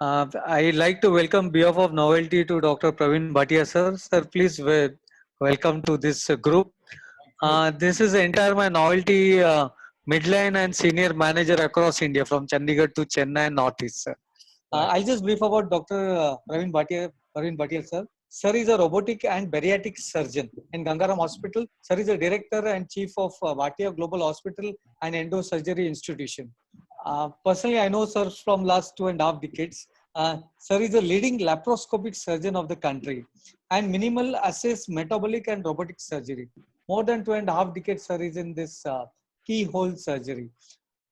I like to welcome behalf of Novelty to Dr. Praveen Bhatia, sir. Sir, please welcome to this group. This is entire my Novelty midline and senior manager across India from Chandigarh to Chennai and Northeast, sir. I'll just brief about Dr. Praveen Bhatia, sir. Sir is a robotic and bariatric surgeon in Gangaram Hospital. Sir is a director and chief of Bhatia Global Hospital and Endosurgery Institution. Personally, I know sir from last 2.5 decades. Sir is a leading laparoscopic surgeon of the country and minimal access metabolic and robotic surgery. More than 2.5 decades, sir is in this keyhole surgery.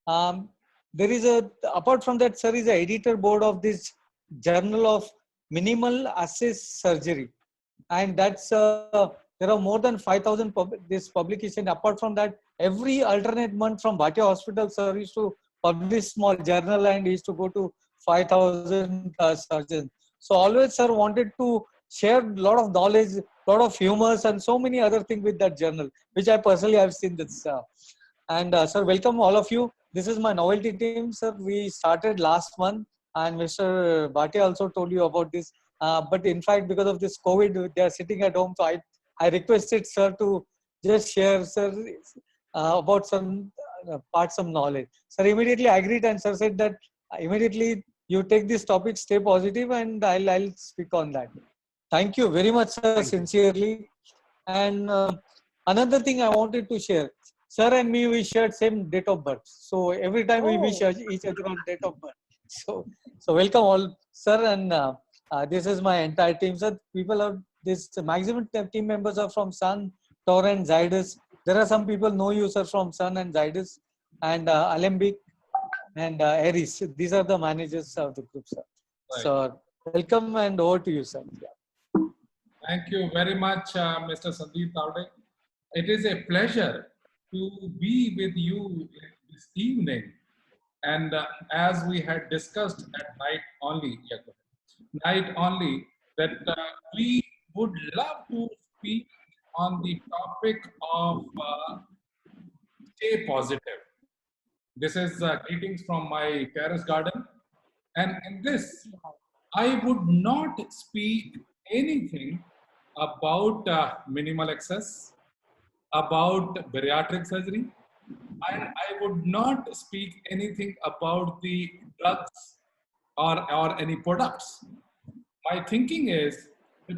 Um, there is apart from that, sir is a editor board of this Journal of Minimal Access Surgery, and that's there are more than 5,000 this publication. Apart from that, every alternate month from Bhatia Hospital, sir used to publish small journal and used to go to 5,000 surgeons. So always, sir wanted to share a lot of knowledge, lot of humors, and so many other things with that journal, which I personally have seen this. Sir, welcome all of you. This is my novelty team, sir. We started last month, and Mr. Bhatia also told you about this. But in fact, because of this COVID, they are sitting at home. So I requested sir to just share, sir, about some parts of knowledge. Sir immediately agreed, and sir said that immediately you take this topic, stay positive, and I'll speak on that. Thank you very much, sir, sincerely. And another thing I wanted to share, sir and me, we shared same date of birth. So every time we wish each other on date of birth. So welcome all, sir. And this is my entire team, sir. People are this maximum team members are from Sun, Tor, and Zydus. There are some people know you, sir, from Sun and Zydus, and Alembic and Aries. These are the managers of the group, sir. Right. So welcome and over to you, sir. Yeah. Thank you very much, Mr. Sandeep Tavde. It is a pleasure to be with you this evening. And as we had discussed at night only, that we would love to speak on the topic of stay positive. This is greetings from my terrace garden. And in this, I would not speak anything about minimal access, about bariatric surgery, and I would not speak anything about the drugs or any products. My thinking is that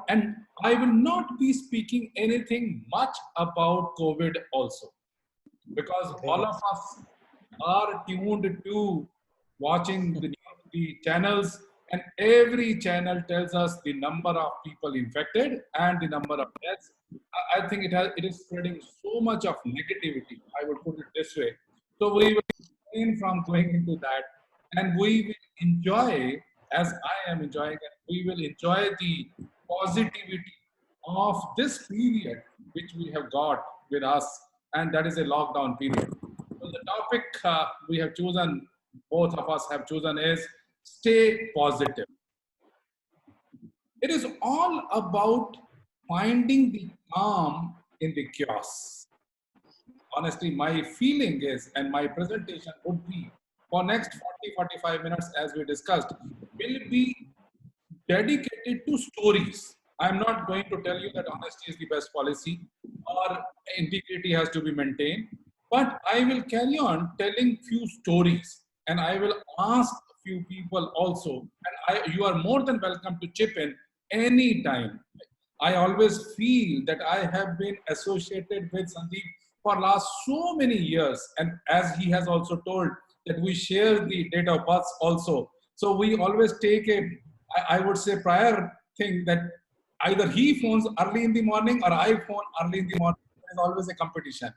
and I will not be speaking anything much about COVID also, because all of us are tuned to watching the channels, and every channel tells us the number of people infected and the number of deaths. I think it is spreading so much of negativity, I would put it this way. So we will refrain from going into that, and we will enjoy, as I am enjoying it, we will enjoy the positivity of this period which we have got with us, and that is a lockdown period. So the topic we have chosen, both of us have chosen, is stay positive. It is all about finding the calm in the chaos. Honestly, my feeling is, and my presentation would be, for next 40-45 minutes, as we discussed, will be dedicated to stories. I'm not going to tell you that honesty is the best policy or integrity has to be maintained, but I will carry on telling few stories, and I will ask few people also, and you are more than welcome to chip in any time. I always feel that I have been associated with Sandeep for last so many years, and as he has also told that we share the date of birth also. So we always take I would say, prior thing that either he phones early in the morning or I phone early in the morning. There is always a competition.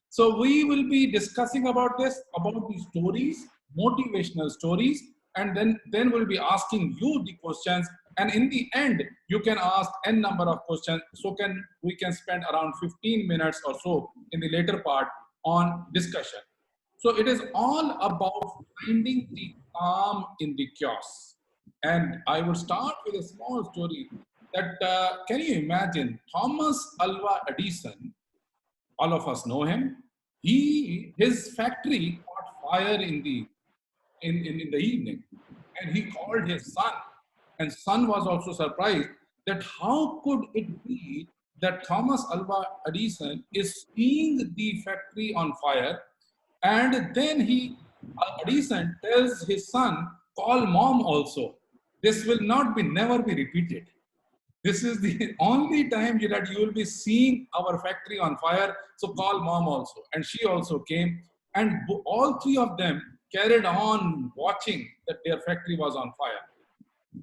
So we will be discussing about this, about the stories, motivational stories, and then we'll be asking you the questions. And in the end, you can ask n number of questions. So we can spend around 15 minutes or so in the later part on discussion. So it is all about finding the calm in the chaos. And I will start with a small story that, can you imagine Thomas Alva Edison? All of us know him. His factory caught fire in the evening, and he called his son. And son was also surprised that how could it be that Thomas Alva Edison is seeing the factory on fire, and then Edison tells his son, call mom also. This will not be never be repeated. This is the only time that you will be seeing our factory on fire. So call mom also. And she also came. And all three of them carried on watching that their factory was on fire.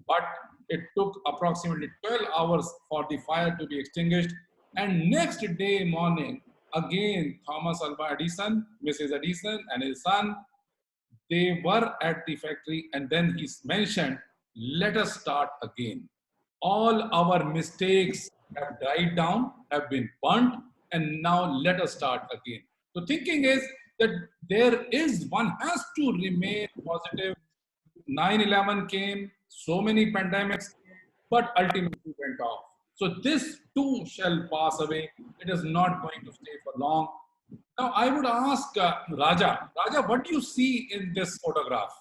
But it took approximately 12 hours for the fire to be extinguished. And next day morning, again, Thomas Alva Edison, Mrs. Edison, and his son, they were at the factory, and then he mentioned, let us start again. All our mistakes have died down, have been burnt, and now let us start again. So thinking is that one has to remain positive. 9/11 came, so many pandemics, but ultimately went off. So this too shall pass away. It is not going to stay for long. Now I would ask Raja. Raja, what do you see in this photograph?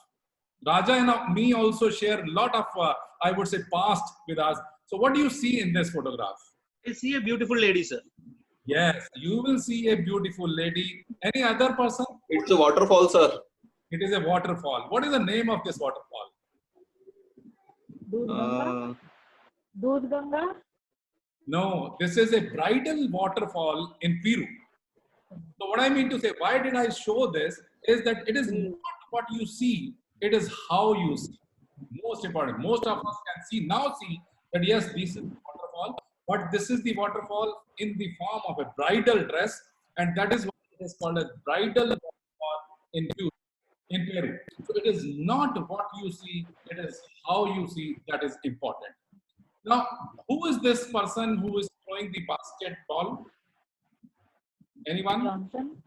Raja and me also share a lot of, I would say, past with us. So what do you see in this photograph? I see a beautiful lady, sir. Yes, you will see a beautiful lady. Any other person? It's a waterfall, sir. It is a waterfall. What is the name of this waterfall? Doodh Ganga? No, this is a bridal waterfall in Peru. So what I mean to say, why did I show this, is that it is not what you see, it is how you see. Most important. Most of us can see that yes, this is the waterfall, but this is the waterfall in the form of a bridal dress, and that is what it is called a bridal waterfall in Peru. So it is not what you see, it is how you see that is important. Now, who is this person who is throwing the basketball? Anyone? Johnson?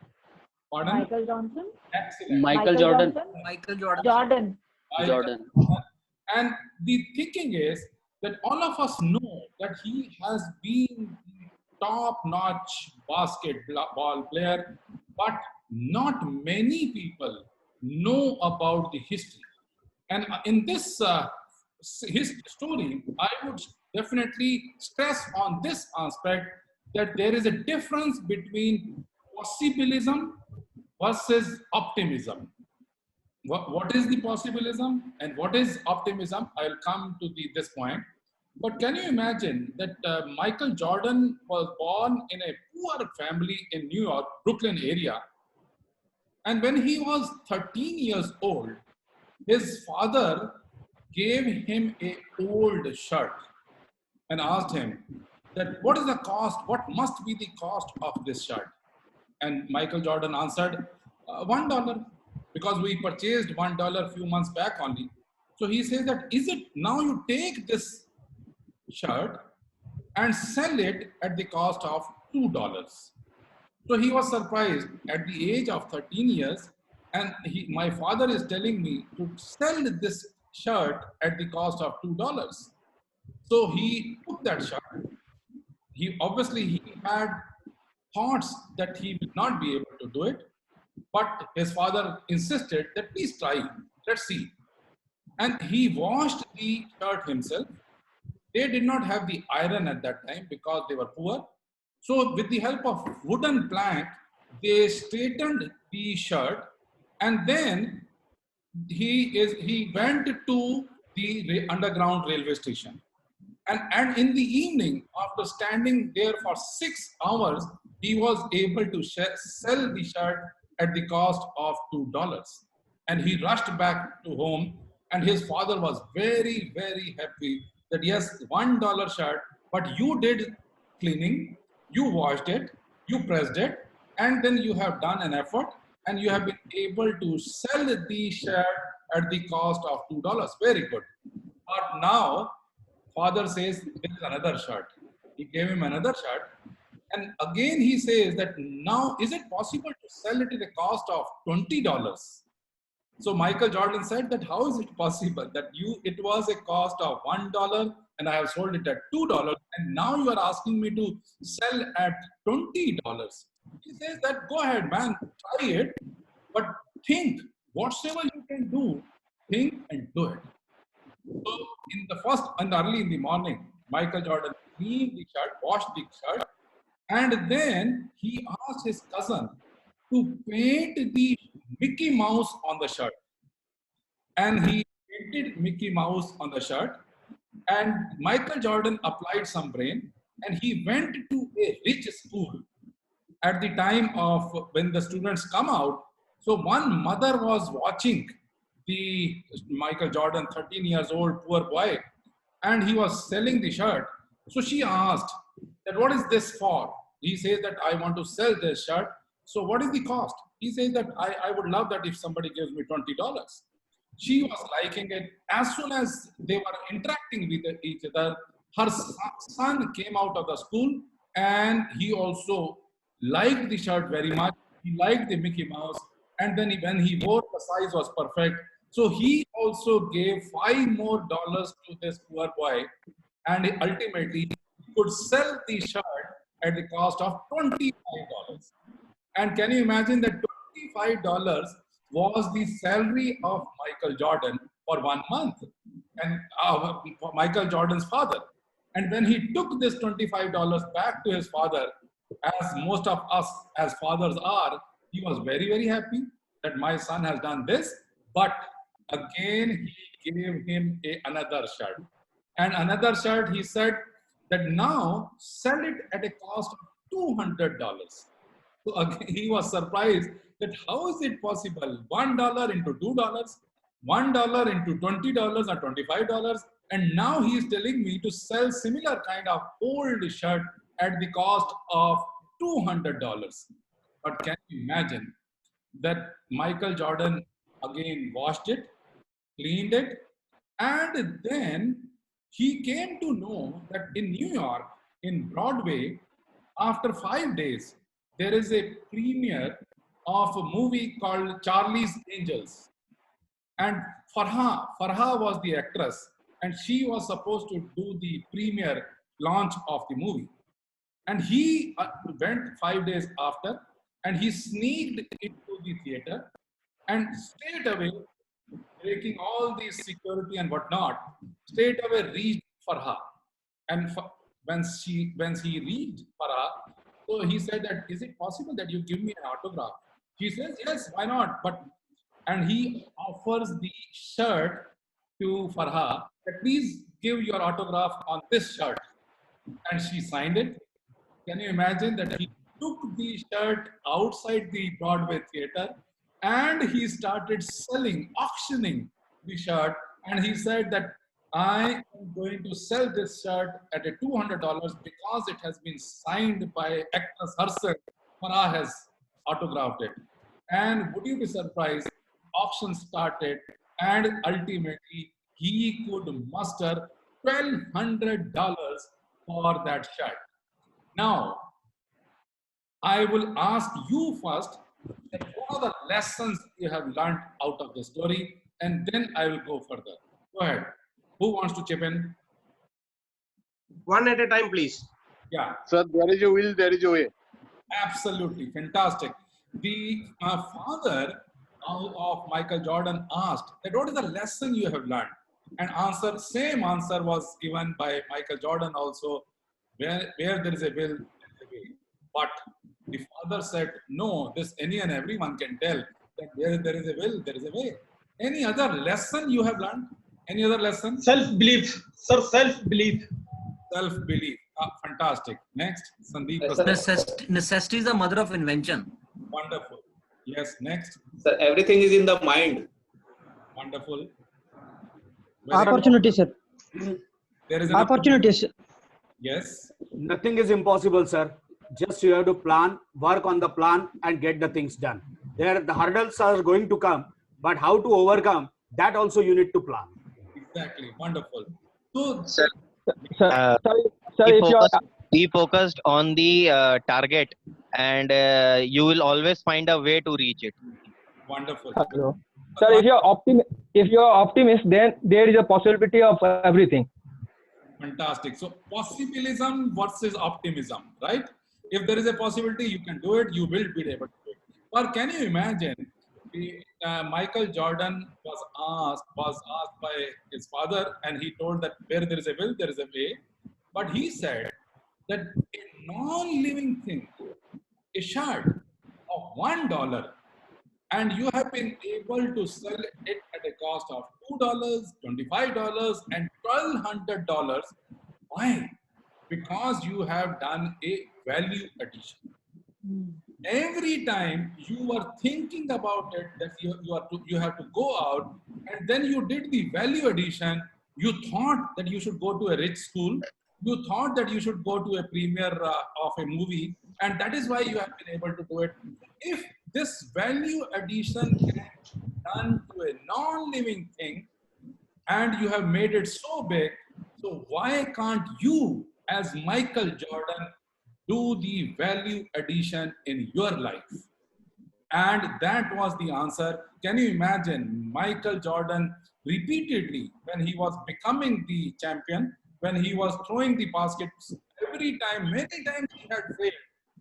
Pardon? Michael Johnson? Excellent. Michael Jordan. Johnson? Michael Jordan. Jordan. Jordan. And the thinking is that all of us know that he has been the top-notch basketball player, but not many people know about the history. And in this his story, I would definitely stress on this aspect that there is a difference between possibilism versus optimism. What is the possibilism and what is optimism? I'll come to this point. But can you imagine that Michael Jordan was born in a poor family in New York, Brooklyn area. And when he was 13 years old, his father gave him an old shirt and asked him that what is the cost, what must be the cost of this shirt? And Michael Jordan answered, $1, because we purchased $1 a few months back only. So he says that, is it now you take this shirt and sell it at the cost of $2? So he was surprised at the age of 13 years, and my father is telling me to sell this shirt at the cost of $2. So he took that shirt. He had thoughts that he will not be able to do it, but his father insisted that please try, let's see. And he washed the shirt himself. They did not have the iron at that time because they were poor. So with the help of wooden plank, they straightened the shirt, and then he went to the underground railway station. And in the evening, after standing there for 6 hours, he was able to sell the shirt at the cost of $2. And he rushed back to home, and his father was very, very happy that yes, $1 shirt, but you did cleaning, you washed it, you pressed it, and then you have done an effort, and you have been able to sell the shirt at the cost of $2. Very good. But now, father says, there is another shirt. He gave him another shirt. And again, he says that now, is it possible to sell it at a cost of $20? So Michael Jordan said that how is it possible that it was a cost of $1 and I have sold it at $2, and now you are asking me to sell at $20? He says that go ahead, man, try it, but think whatsoever you can do, think and do it. early in the morning, Michael Jordan cleaned the shirt, washed the shirt, and then he asked his cousin to paint the Mickey Mouse on the shirt. And he painted Mickey Mouse on the shirt. And Michael Jordan applied some brain, and he went to a rich school at the time of when the students come out. So one mother was watching the Michael Jordan, 13 years old, poor boy, and he was selling the shirt. So she asked that, what is this for? He says that I want to sell this shirt. So what is the cost? He says that I would love that if somebody gives me $20. She was liking it. As soon as they were interacting with each other, her son came out of the school and he also liked the shirt very much. He liked the Mickey Mouse. And then when he wore, the size was perfect. So he also gave $5 more to this poor boy. And ultimately, he could sell the shirt at the cost of $25. And can you imagine that $25 was the salary of Michael Jordan for 1 month, and for Michael Jordan's father. And when he took this $25 back to his father, as most of us as fathers are, he was very, very happy that my son has done this. But again, he gave him another shirt. And another shirt, he said that now sell it at a cost of $200. So again, he was surprised that how is it possible? $1 into $2, $1 into $20 or $25, and now he is telling me to sell similar kind of old shirt at the cost of $200. But can you imagine that Michael Jordan again washed it, cleaned it, and then he came to know that in New York, in Broadway, after 5 days, there is a premiere of a movie called Charlie's Angels. And Farha was the actress, and she was supposed to do the premiere launch of the movie. And he went 5 days after, and he sneaked into the theater and straight away, breaking all the security and whatnot, straight away reached Farha. And when he reached Farha, so he said that, is it possible that you give me an autograph? She says, yes, why not? And he offers the shirt to Farha, that please give your autograph on this shirt. And she signed it. Can you imagine that he took the shirt outside the Broadway theater and he started selling, auctioning the shirt. And he said that I am going to sell this shirt at a $200 because it has been signed by actress herself. Farha has autographed it. And would you be surprised? Auction started, and ultimately he could muster $1,200 for that shirt. Now, I will ask you first, that what are the lessons you have learned out of the story, and then I will go further. Go ahead. Who wants to chip in? One at a time, please. Yeah. Sir, there is a will, there is a way. Absolutely. Fantastic. The father of Michael Jordan asked that what is the lesson you have learned? And same answer was given by Michael Jordan also, where there is a will, there is a way. But the father said, no, this any and everyone can tell that where there is a will, there is a way. Any other lesson you have learned? Any other lesson? Self-belief, sir, self-belief. Self-belief. Fantastic. Next, Sandeep. Necessity is the mother of invention. Wonderful. Yes, next. Sir, everything is in the mind. Wonderful. Opportunity, sir. There is an Opportunities. Yes. Nothing is impossible, sir. Just you have to plan, work on the plan, and get the things done. The hurdles are going to come, but how to overcome that also you need to plan. Exactly. Wonderful. So, Sir, be focused on the target, and you will always find a way to reach it. wonderful. Hello. Sir, if you're optimist, then there is a possibility of everything. Fantastic. So possibilism versus optimism, right? If there is a possibility, you can do it, you will be able to do it. But can you imagine Michael Jordan was asked by his father, and he told that where there is a will, there is a way. But he said that a non-living thing, a shard of $1, and you have been able to sell it at a cost of $2, $25, and $1,200. Why? Because you have done a value addition. Every time you were thinking about it, that you have to go out, and then you did the value addition. You thought that you should go to a rich school. You thought that you should go to a premiere of a movie, and that is why you have been able to do it. If this value addition can be done to a non-living thing, and you have made it so big, so why can't you, as Michael Jordan, do the value addition in your life? And that was the answer. Can you imagine Michael Jordan repeatedly, when he was becoming the champion, when he was throwing the baskets, every time, many times he had failed,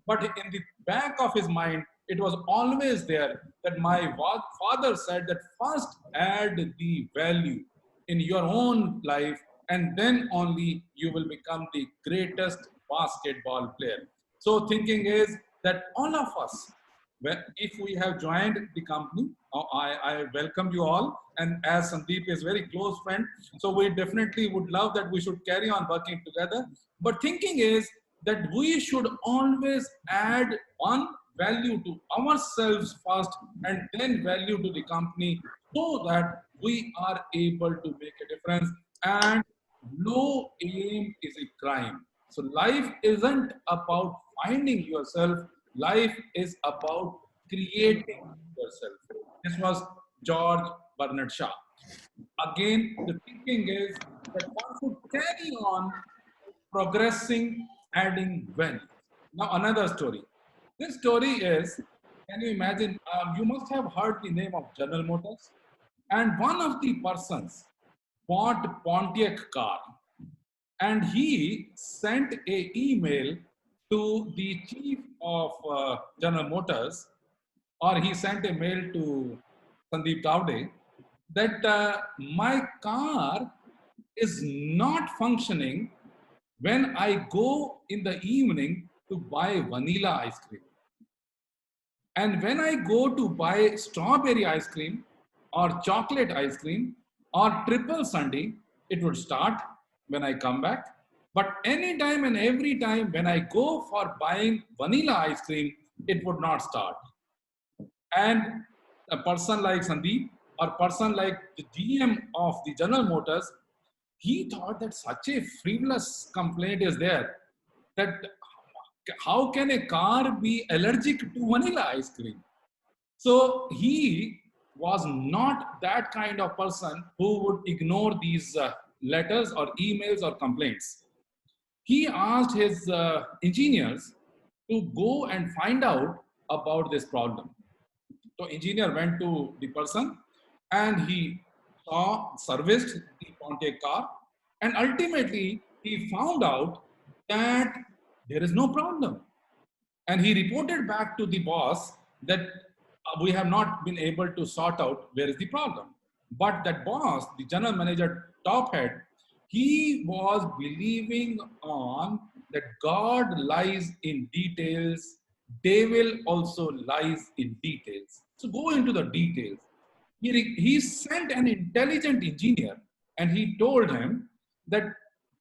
but in the back of his mind, it was always there that my father said that first add the value in your own life, and then only you will become the greatest basketball player. So thinking is that all of us, if we have joined the company, I welcome you all, and as Sandeep is very close friend, so we definitely would love that we should carry on working together. But thinking is that we should always add one value to ourselves first, and then value to the company, so that we are able to make a difference. And no aim is a crime. So life isn't about finding yourself. Life is about creating yourself. This was George Bernard Shaw. Again, the thinking is that one should carry on progressing, adding value. Now, another story. This story is, can you imagine, you must have heard the name of General Motors. And one of the persons bought Pontiac car, and he sent a email to the chief of General Motors, or he sent a mail to Sandeep Tavde, that my car is not functioning when I go in the evening to buy vanilla ice cream. And when I go to buy strawberry ice cream or chocolate ice cream or triple sundae, it would start when I come back. But anytime and every time when I go for buying vanilla ice cream, it would not start. And a person like Sandeep, or person like the GM of the General Motors, he thought that such a frivolous complaint is there, that how can a car be allergic to vanilla ice cream? So he was not that kind of person who would ignore these letters or emails or complaints. He asked his engineers to go and find out about this problem. So engineer went to the person, and he serviced the Pontiac car, and ultimately he found out that there is no problem. And he reported back to the boss that we have not been able to sort out where is the problem. But that boss, the general manager, top head, he was believing on that God lies in details, devil also lies in details. So go into the details. He sent an intelligent engineer, and he told him that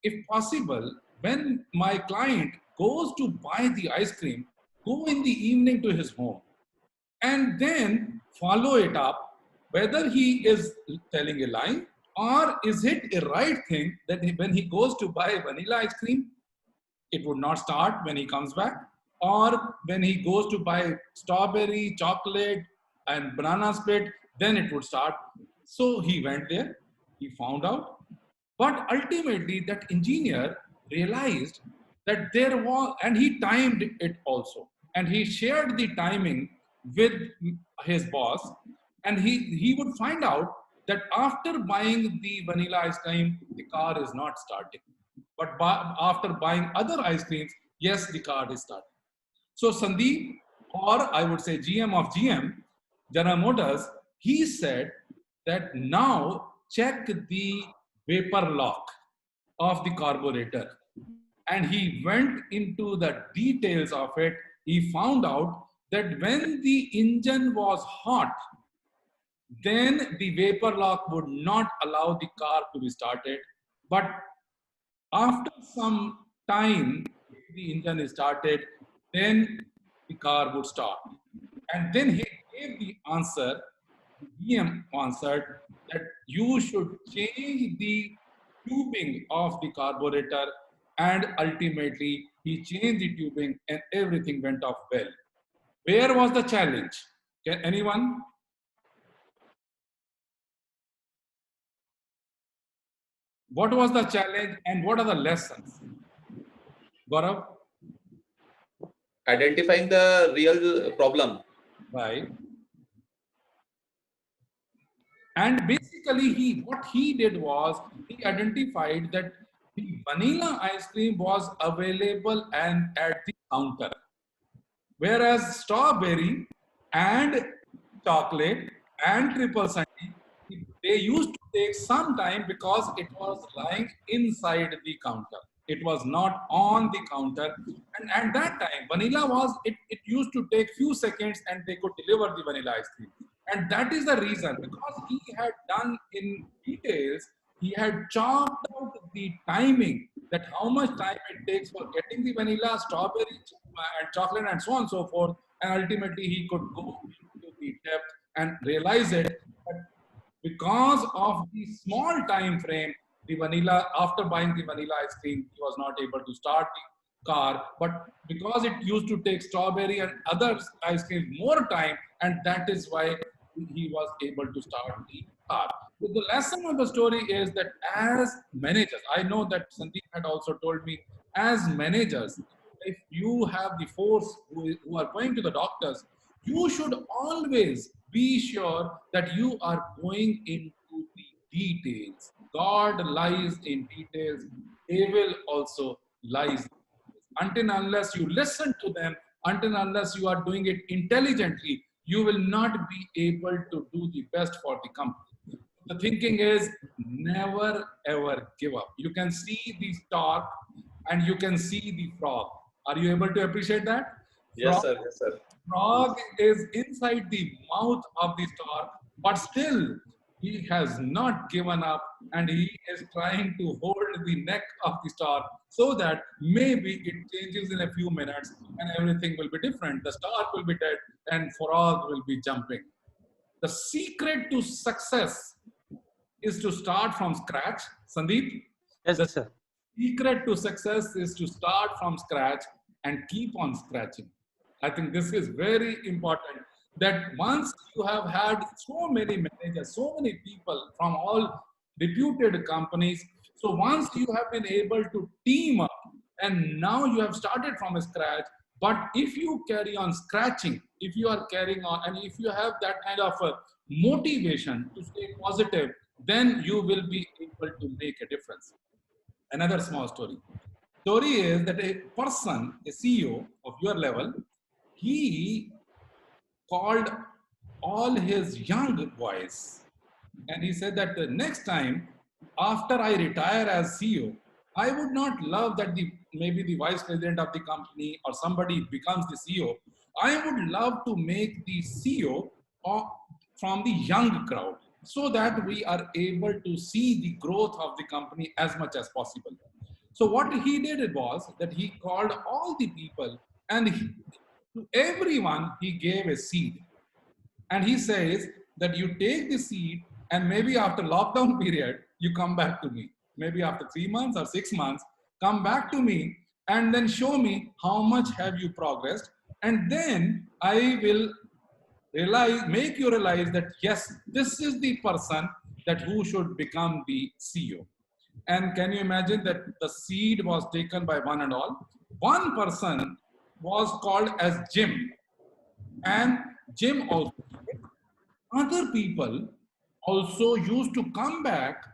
if possible, when my client goes to buy the ice cream, go in the evening to his home and then follow it up, whether he is telling a lie or is it a right thing that when he goes to buy vanilla ice cream, it would not start when he comes back, or when he goes to buy strawberry, chocolate and banana split, then it would start. So he went there, he found out, but ultimately that engineer realized that there was, and he timed it also, and he shared the timing with his boss, and he would find out that after buying the vanilla ice cream, the car is not starting. But after buying other ice creams, yes, the car is starting. So Sandeep, or I would say GM of GM, General Motors, he said that now check the vapor lock of the carburetor. And he went into the details of it. He found out that when the engine was hot, then the vapor lock would not allow the car to be started. But after some time, if the engine is started, then the car would start. And then he gave the answer, GM answered that you should change the tubing of the carburetor, and ultimately he changed the tubing and everything went off well. Where was the challenge? Can anyone? What was the challenge and what are the lessons? Gaurav? Identifying the real problem. Right. And basically, what he did was he identified that the vanilla ice cream was available and at the counter, whereas strawberry and chocolate and triple sundae, they used to take some time because it was lying inside the counter. It was not on the counter. And at that time, vanilla was, it used to take few seconds and they could deliver the vanilla ice cream. And that is the reason, because he had done in details, he had chopped out the timing, that how much time it takes for getting the vanilla, strawberry, and chocolate, and so on and so forth. And ultimately, he could go into the depth and realize it. That because of the small time frame, the vanilla, after buying the vanilla ice cream, he was not able to start the car. But because it used to take strawberry and other ice cream more time, and that is why he was able to start the car. So the lesson of the story is that as managers, I know that Sandeep had also told me, as managers, if you have the force who are going to the doctors, you should always be sure that you are going into the details. God lies in details. Evil also lies. Until unless you listen to them, until unless you are doing it intelligently, you will not be able to do the best for the company. The thinking is never ever give up. You can see the stork and you can see the frog. Are you able to appreciate that? Yes, Frog, sir. Yes, sir. Frog is inside the mouth of the stork, but still he has not given up and he is trying to hold the neck of the stork so that maybe it changes in a few minutes and everything will be different. The stork will be dead and frog will be jumping. The secret to success is to start from scratch. Sandeep? Yes, The sir. secret to success is to start from scratch and keep on scratching. I think this is very important, that once you have had so many managers, so many people from all reputed companies, so once you have been able to team up and now you have started from scratch, but if you carry on scratching, if you are carrying on and if you have that kind of a motivation to stay positive, then you will be able to make a difference. Another small story. Story is that a person, a CEO of your level, he called all his young boys and he said that the next time after I retire as CEO, I would not love that maybe the vice president of the company or somebody becomes the CEO. I would love to make the CEO from the young crowd so that we are able to see the growth of the company as much as possible. So what he did was that he called all the people and to everyone he gave a seed. And he says that you take the seed and maybe after lockdown period, you come back to me. Maybe after 3 months or 6 months, come back to me and then show me how much have you progressed. And then I will make you realize that yes, this is the person that who should become the CEO. And can you imagine that the seed was taken by one and all? One person was called as Jim, and Jim also. Other people also used to come back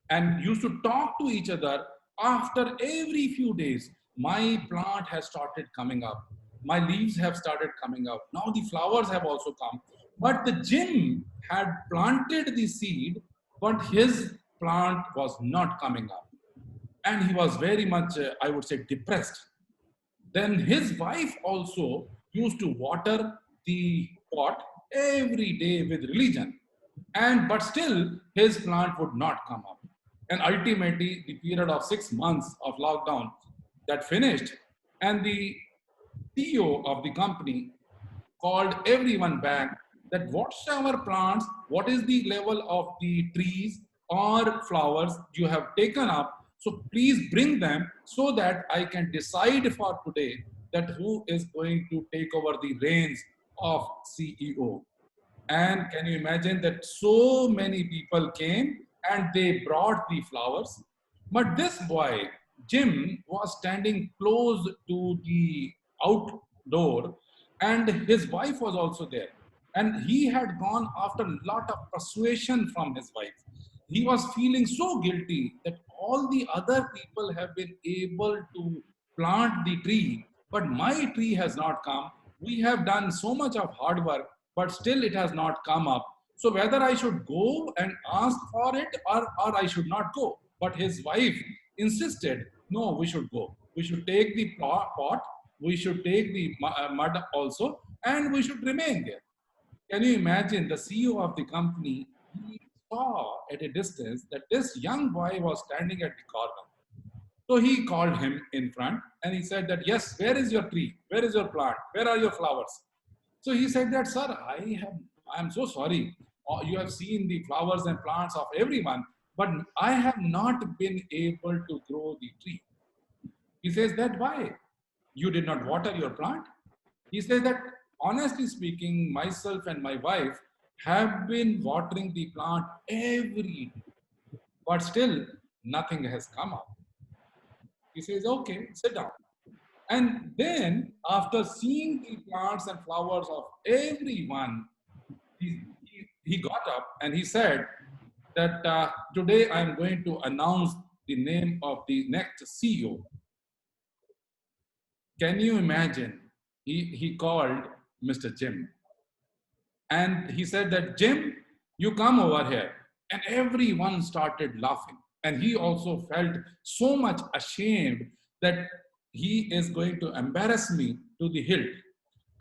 and used to talk to each other after every few days. My plant has started coming up. My leaves have started coming up. Now the flowers have also come. But the Jim had planted the seed, but his plant was not coming up. And he was very much, I would say, depressed. Then his wife also used to water the pot every day with religion. But still, his plant would not come up. And ultimately, the period of 6 months of lockdown that finished, and the CEO of the company called everyone back that whatsoever plants, what is the level of the trees or flowers you have taken up, so please bring them so that I can decide for today that who is going to take over the reins of CEO. And can you imagine that so many people came and they brought the flowers? But this boy, Jim, was standing close to the outdoor, and his wife was also there. And he had gone after a lot of persuasion from his wife. He was feeling so guilty that all the other people have been able to plant the tree, but my tree has not come. We have done so much of hard work, but still it has not come up. So whether I should go and ask for it or I should not go. But his wife insisted, no, we should go. We should take the pot, we should take the mud also, and we should remain there. Can you imagine the CEO of the company? He saw at a distance that this young boy was standing at the corner. So he called him in front and he said that, yes, where is your tree? Where is your plant? Where are your flowers? So he said that, sir, I am so sorry. You have seen the flowers and plants of everyone, but I have not been able to grow the tree. He says that, why? You did not water your plant? He says that, honestly speaking, myself and my wife have been watering the plant every day, but still nothing has come up. He says, okay, sit down. And then after seeing the plants and flowers of everyone, he got up and he said that today I'm going to announce the name of the next CEO. Can you imagine? He called Mr. Jim. And he said that, Jim, you come over here. And everyone started laughing. And he also felt so much ashamed that he is going to embarrass me to the hilt.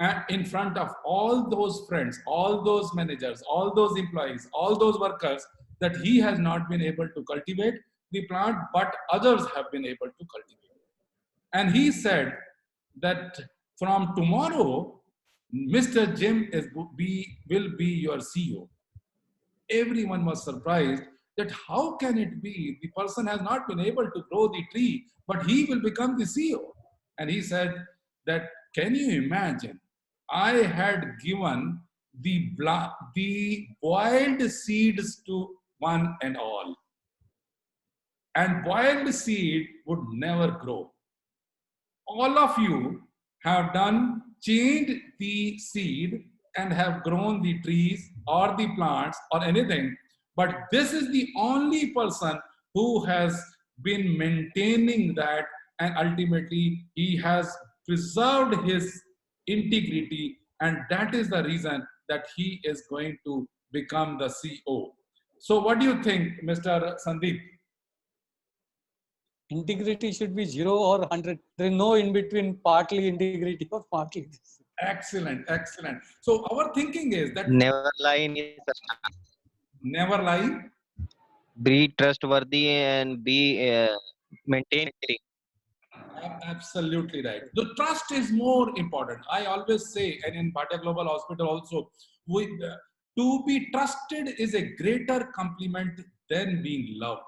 And in front of all those friends, all those managers, all those employees, all those workers, that he has not been able to cultivate the plant, but others have been able to cultivate. And he said that from tomorrow, Mr. Jim will be your CEO. Everyone was surprised that how can it be the person has not been able to grow the tree, but he will become the CEO. And he said that, can you imagine? I had given the boiled seeds to one and all. And boiled seed would never grow. All of you have changed the seed and have grown the trees or the plants or anything. But this is the only person who has been maintaining that, and ultimately he has preserved his integrity, and that is the reason that he is going to become the CEO. So what do you think, Mr. Sandeep? Integrity should be 0 or 100. There is no in between, partly integrity or partly. Excellent, excellent. So our thinking is that Never lie in your never lie. Be trustworthy and maintain integrity. Absolutely right. The trust is more important. I always say, and in Bhatia Global Hospital also, to be trusted is a greater compliment than being loved.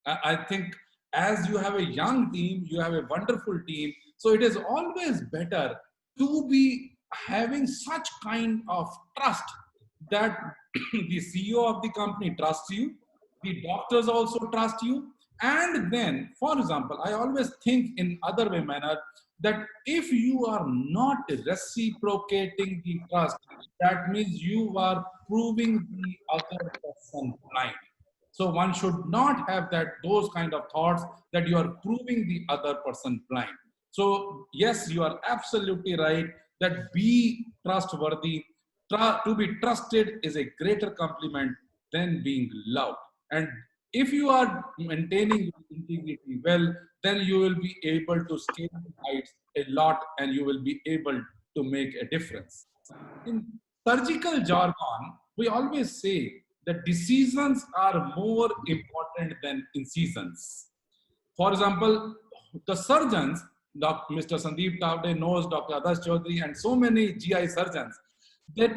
I think as you have a young team, you have a wonderful team. So it is always better to be having such kind of trust that the CEO of the company trusts you, the doctors also trust you. And then, for example, I always think in other way manner that if you are not reciprocating the trust, that means you are proving the other person blind. So one should not have those kind of thoughts that you are proving the other person blind. So yes, you are absolutely right that be trustworthy. To be trusted is a greater compliment than being loved. And if you are maintaining your integrity well, then you will be able to scale the heights a lot and you will be able to make a difference. In surgical jargon, we always say that decisions are more important than incisions. For example, the surgeons, Mr. Sandeep Tavde knows, Dr. Adarsh Chaudhary, and so many GI surgeons, that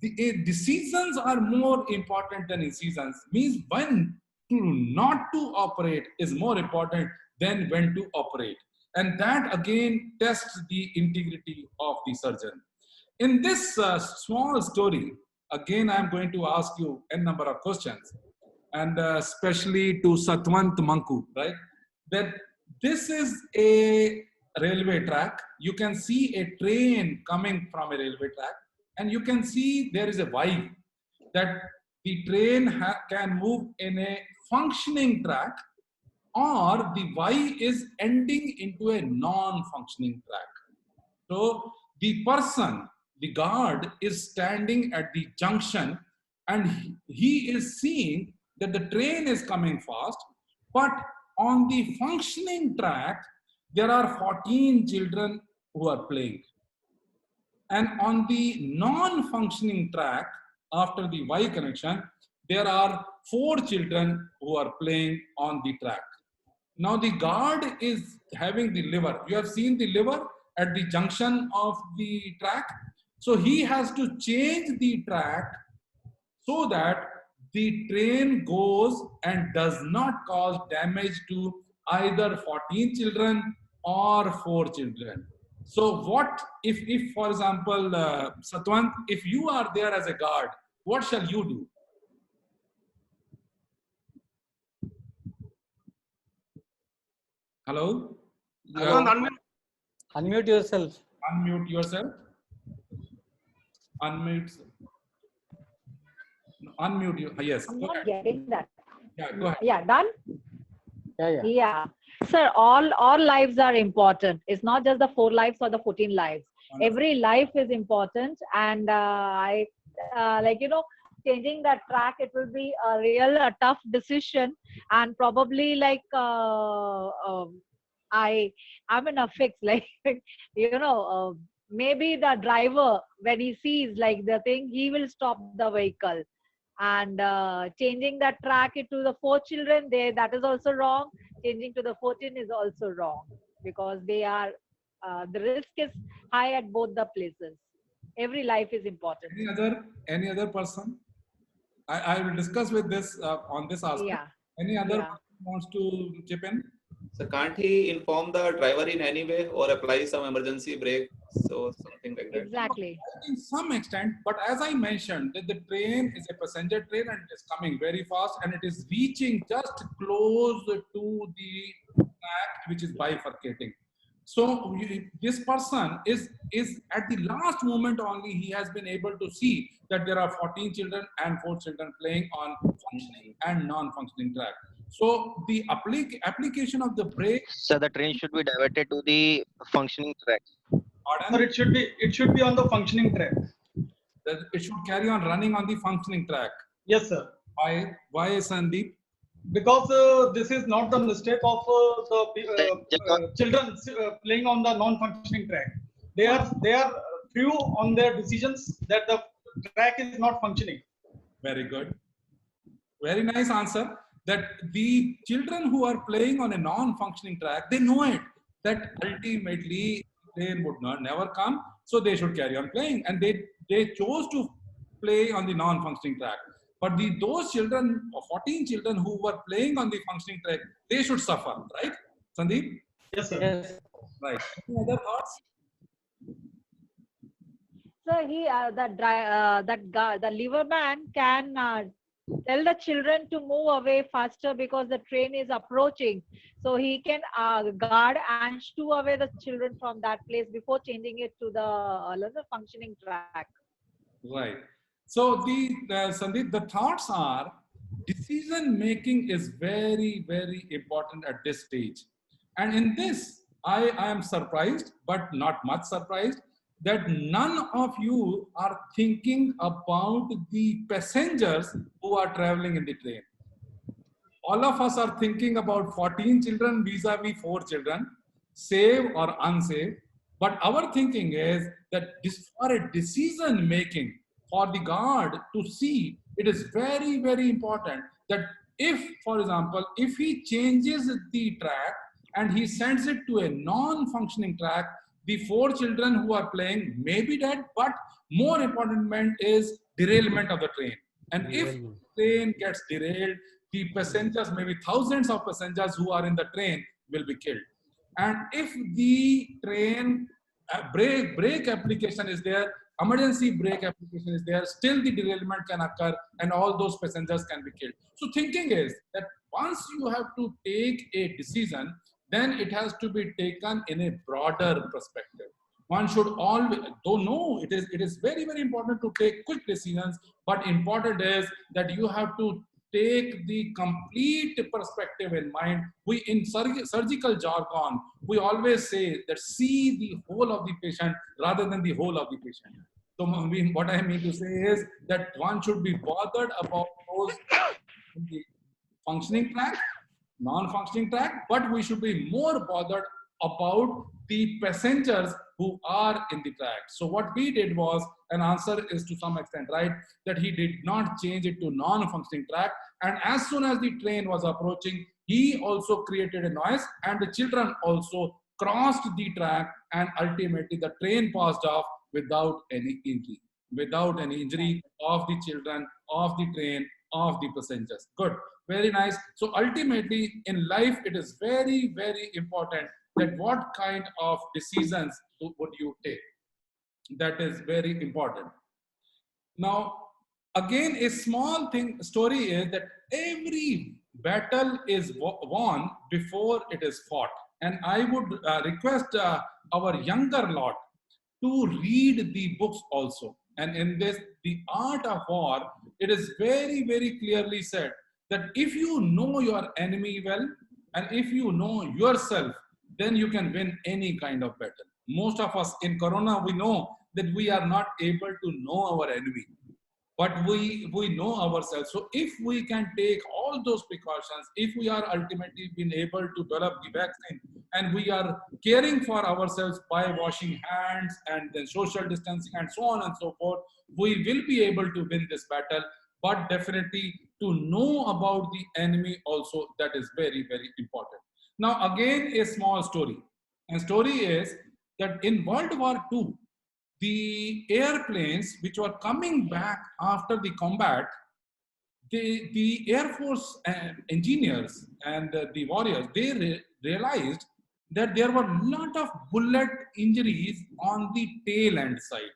the decisions are more important than incisions. Means when to not to operate is more important than when to operate. And that again tests the integrity of the surgeon. In this small story, again, I'm going to ask you a number of questions, and especially to Satwant Manku, right? That this is a railway track. You can see a train coming from a railway track, and you can see there is a Y, that the train can move in a functioning track, or the Y is ending into a non-functioning track. So the person, the guard, is standing at the junction and he is seeing that the train is coming fast, but on the functioning track, there are 14 children who are playing. And on the non-functioning track, after the Y connection, there are 4 children who are playing on the track. Now the guard is having the lever. You have seen the lever at the junction of the track. So he has to change the track so that the train goes and does not cause damage to either 14 children or 4 children. So what if for example, Satwant, if you are there as a guard, what shall you do? Hello? Unmute yourself. Unmute yourself. Unmute. Unmute you. Yes. I'm Go not ahead. getting that. Yeah, go ahead. Yeah, done? Yeah. Yeah. Sir, all lives are important. It's not just the 4 lives or the 14 lives. Every life is important. And changing that track, it will be a tough decision. And probably I'm in a fix, maybe the driver, when he sees the thing, he will stop the vehicle. And changing that track to the 4 children, that is also wrong. Changing to the 14 is also wrong, because they are the risk is high at both the places. Every life is important. Any other person? I will discuss with this on this aspect. Yeah. Any other Yeah. person wants to chip in? So can't he inform the driver in any way or apply some emergency brake? So something like that. Exactly. In some extent, but as I mentioned, that the train is a passenger train and it is coming very fast and it is reaching just close to the track which is bifurcating. So this person is at the last moment only he has been able to see that there are 14 children and 4 children playing on functioning and non-functioning track. So the application of the brake. So the train should be diverted to the functioning track. Pardon? Sir, it should be on the functioning track. That it should carry on running on the functioning track. Yes, sir. Why Sandeep? Because this is not the mistake of the children playing on the non-functioning track. They are few on their decisions that the track is not functioning. Very good. Very nice answer. That the children who are playing on a non-functioning track, they know it, that ultimately train would never come, so they should carry on playing, and they chose to play on the non-functioning track. But those children, 14 children who were playing on the functioning track, they should suffer, right, Sandeep? Yes, sir. Yes. Right. Any other thoughts? So the lever man can tell the children to move away faster because the train is approaching. So he can guard and shoo away the children from that place before changing it to the functioning track. Right. So Sandeep, the thoughts are decision making is very, very important at this stage. And in this, I am surprised, but not much surprised, that none of you are thinking about the passengers who are traveling in the train. All of us are thinking about 14 children vis-a-vis 4 children, save or unsave. But our thinking is that this, for a decision making, for the guard to see, it is very, very important that if, for example, if he changes the track and he sends it to a non-functioning track, the 4 children who are playing may be dead, but more important is derailment of the train. And if train gets derailed, the passengers, maybe thousands of passengers who are in the train, will be killed. And if the train brake application is there, emergency brake application is there, still the derailment can occur and all those passengers can be killed. So thinking is that once you have to take a decision, then it has to be taken in a broader perspective. One should always, though no, it is very, very important to take quick decisions, but important is that you have to take the complete perspective in mind. We, in surgical jargon, we always say that see the whole of the patient rather than the whole of the patient. So what I mean to say is that one should be bothered about those in the functioning track, non-functioning track, but we should be more bothered about the passengers who are in the track. So what we did was, an answer is to some extent right, that he did not change it to non-functioning track, and as soon as the train was approaching, he also created a noise and the children also crossed the track, and ultimately the train passed off without any injury, of the children, of the train, of the passengers. Good, very nice. So ultimately in life, it is very, very important that what kind of decisions would you take. That is very important. Now, again, a small story is that every battle is won before it is fought. And I would request our younger lot to read the books also. And in this, The Art of War, it is very, very clearly said that if you know your enemy well, and if you know yourself, then you can win any kind of battle. Most of us in Corona, we know that we are not able to know our enemy, but we know ourselves. So if we can take all those precautions, if we are ultimately been able to develop the vaccine, and we are caring for ourselves by washing hands and then social distancing and so on and so forth, we will be able to win this battle. But definitely to know about the enemy also, that is very, very important. Now again, a small story. And story is that in World War II, the airplanes which were coming back after the combat, the Air Force engineers and the warriors, they realized that there were a lot of bullet injuries on the tail end side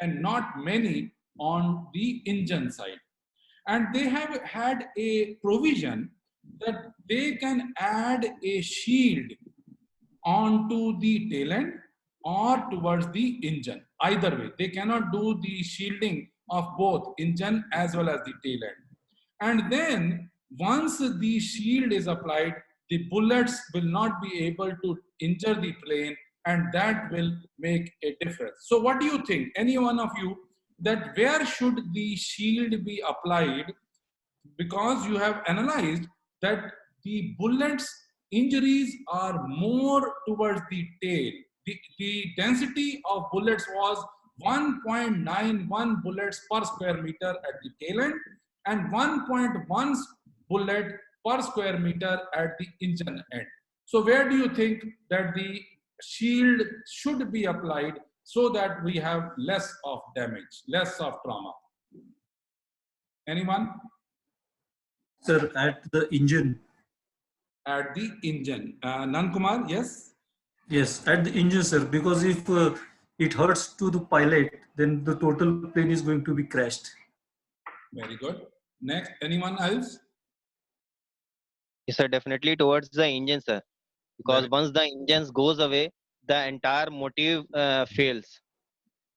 and not many on the engine side. And they have had a provision that they can add a shield onto the tail end or towards the engine. Either way, they cannot do the shielding of both engine as well as the tail end. And then once the shield is applied, the bullets will not be able to injure the plane, and that will make a difference. So what do you think, any one of you, that where should the shield be applied? Because you have analyzed that the bullets injuries are more towards the tail. The density of bullets was 1.91 bullets per square meter at the tail end and 1.1 bullet per square meter at the engine end. So where do you think that the shield should be applied so that we have less of damage, less of trauma? Anyone? Sir, at the engine. At the engine. Nankumar, yes? Yes, at the engine, sir, because if it hurts to the pilot, then the total plane is going to be crashed. Very good. Next, anyone else? Yes, sir, definitely towards the engine, sir. Because once the engines goes away, the entire motive fails.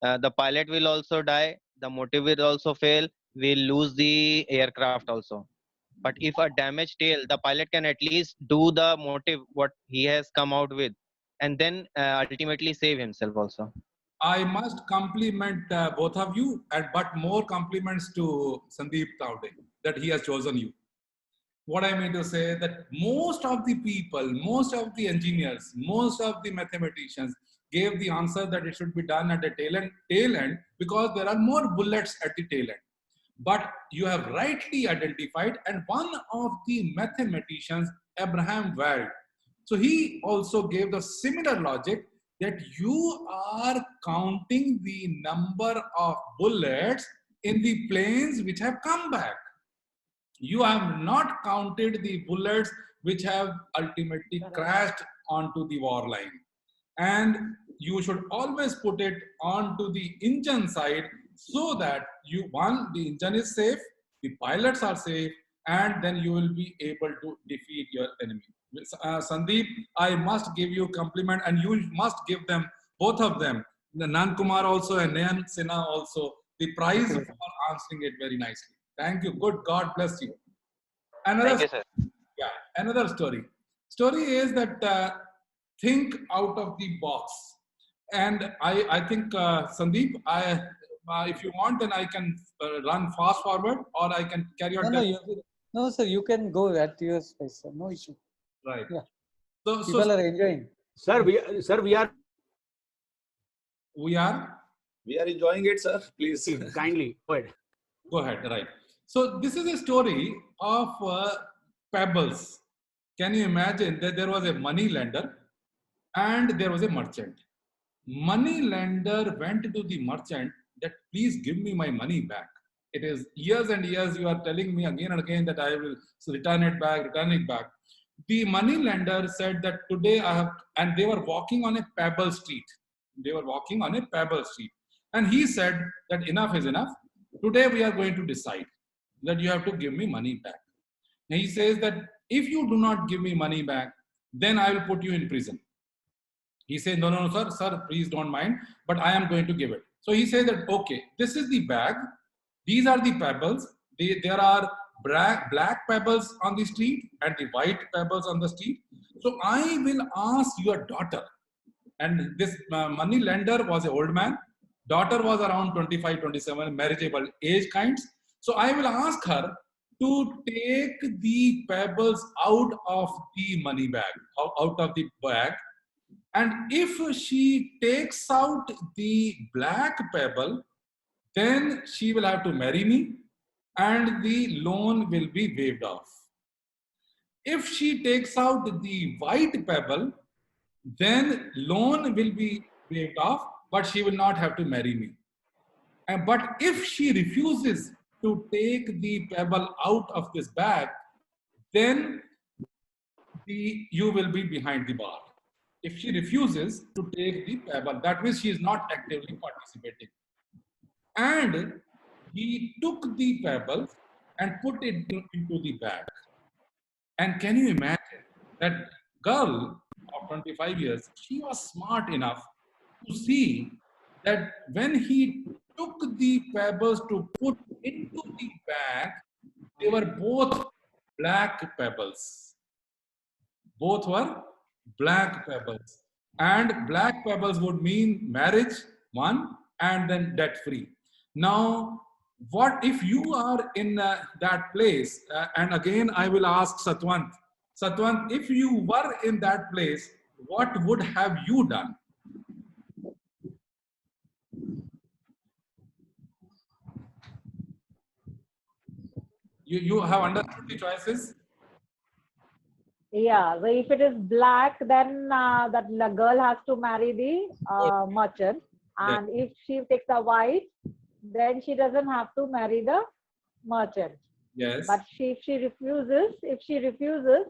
The pilot will also die, the motive will also fail, we'll lose the aircraft also. But if a damaged tail, the pilot can at least do the motive, what he has come out with, and then ultimately save himself also. I must compliment both of you, but more compliments to Sandeep Taude that he has chosen you. What I mean to say that most of the people, most of the engineers, most of the mathematicians gave the answer that it should be done at the tail end because there are more bullets at the tail end. But you have rightly identified, and one of the mathematicians, Abraham Wald, so he also gave the similar logic that you are counting the number of bullets in the planes which have come back. You have not counted the bullets which have ultimately crashed onto the war line. And you should always put it onto the engine side so that the engine is safe, the pilots are safe, and then you will be able to defeat your enemy. Sandeep, I must give you compliment, and you must give them, both of them, the Nan Kumar also and Nayan Sinha also, the prize for answering it very nicely. Thank you. Good. God bless you. Thank you, sir. Yeah, another story. Story is that think out of the box. And I think, Sandeep, if you want, then I can run fast forward, or I can carry on. No, sir, you can go at your space, sir. No issue. Right. Yeah. So people are enjoying. Sir, we are enjoying it, sir. Please. Kindly go ahead. Go ahead. Right. So this is a story of pebbles. Can you imagine that there was a money lender and there was a merchant? Money lender went to the merchant that please give me my money back. It is years and years you are telling me again and again that I will return it back. The money lender said that today I have, and they were walking on a pebble street. And he said that enough is enough. Today we are going to decide that you have to give me money back. And he says that if you do not give me money back, then I will put you in prison. He says, no, sir, please don't mind, but I am going to give it. So he says that, okay, this is the bag. These are the pebbles. There are black pebbles on the street and the white pebbles on the street. So I will ask your daughter. And this money lender was an old man. Daughter was around 25, 27, marriageable age kinds. So I will ask her to take the pebbles out of the money bag, out of the bag. And if she takes out the black pebble, then she will have to marry me and the loan will be waived off. If she takes out the white pebble, then loan will be waived off, but she will not have to marry me. But if she refuses to take the pebble out of this bag, then you will be behind the bar. If she refuses to take the pebble, that means she is not actively participating. And he took the pebble and put it into the bag. And can you imagine that girl of 25 years, she was smart enough to see that when he took the pebbles to put into the bag, they were both black pebbles. Both were black pebbles. And black pebbles would mean marriage, one, and then debt-free. Now, what if you are in that place? And again, I will ask Satwant. Satwant, if you were in that place, what would have you done? You have understood the choices? Yeah, so if it is black, then that girl has to marry the merchant. And if she takes the white, then she doesn't have to marry the merchant. Yes. But if she refuses,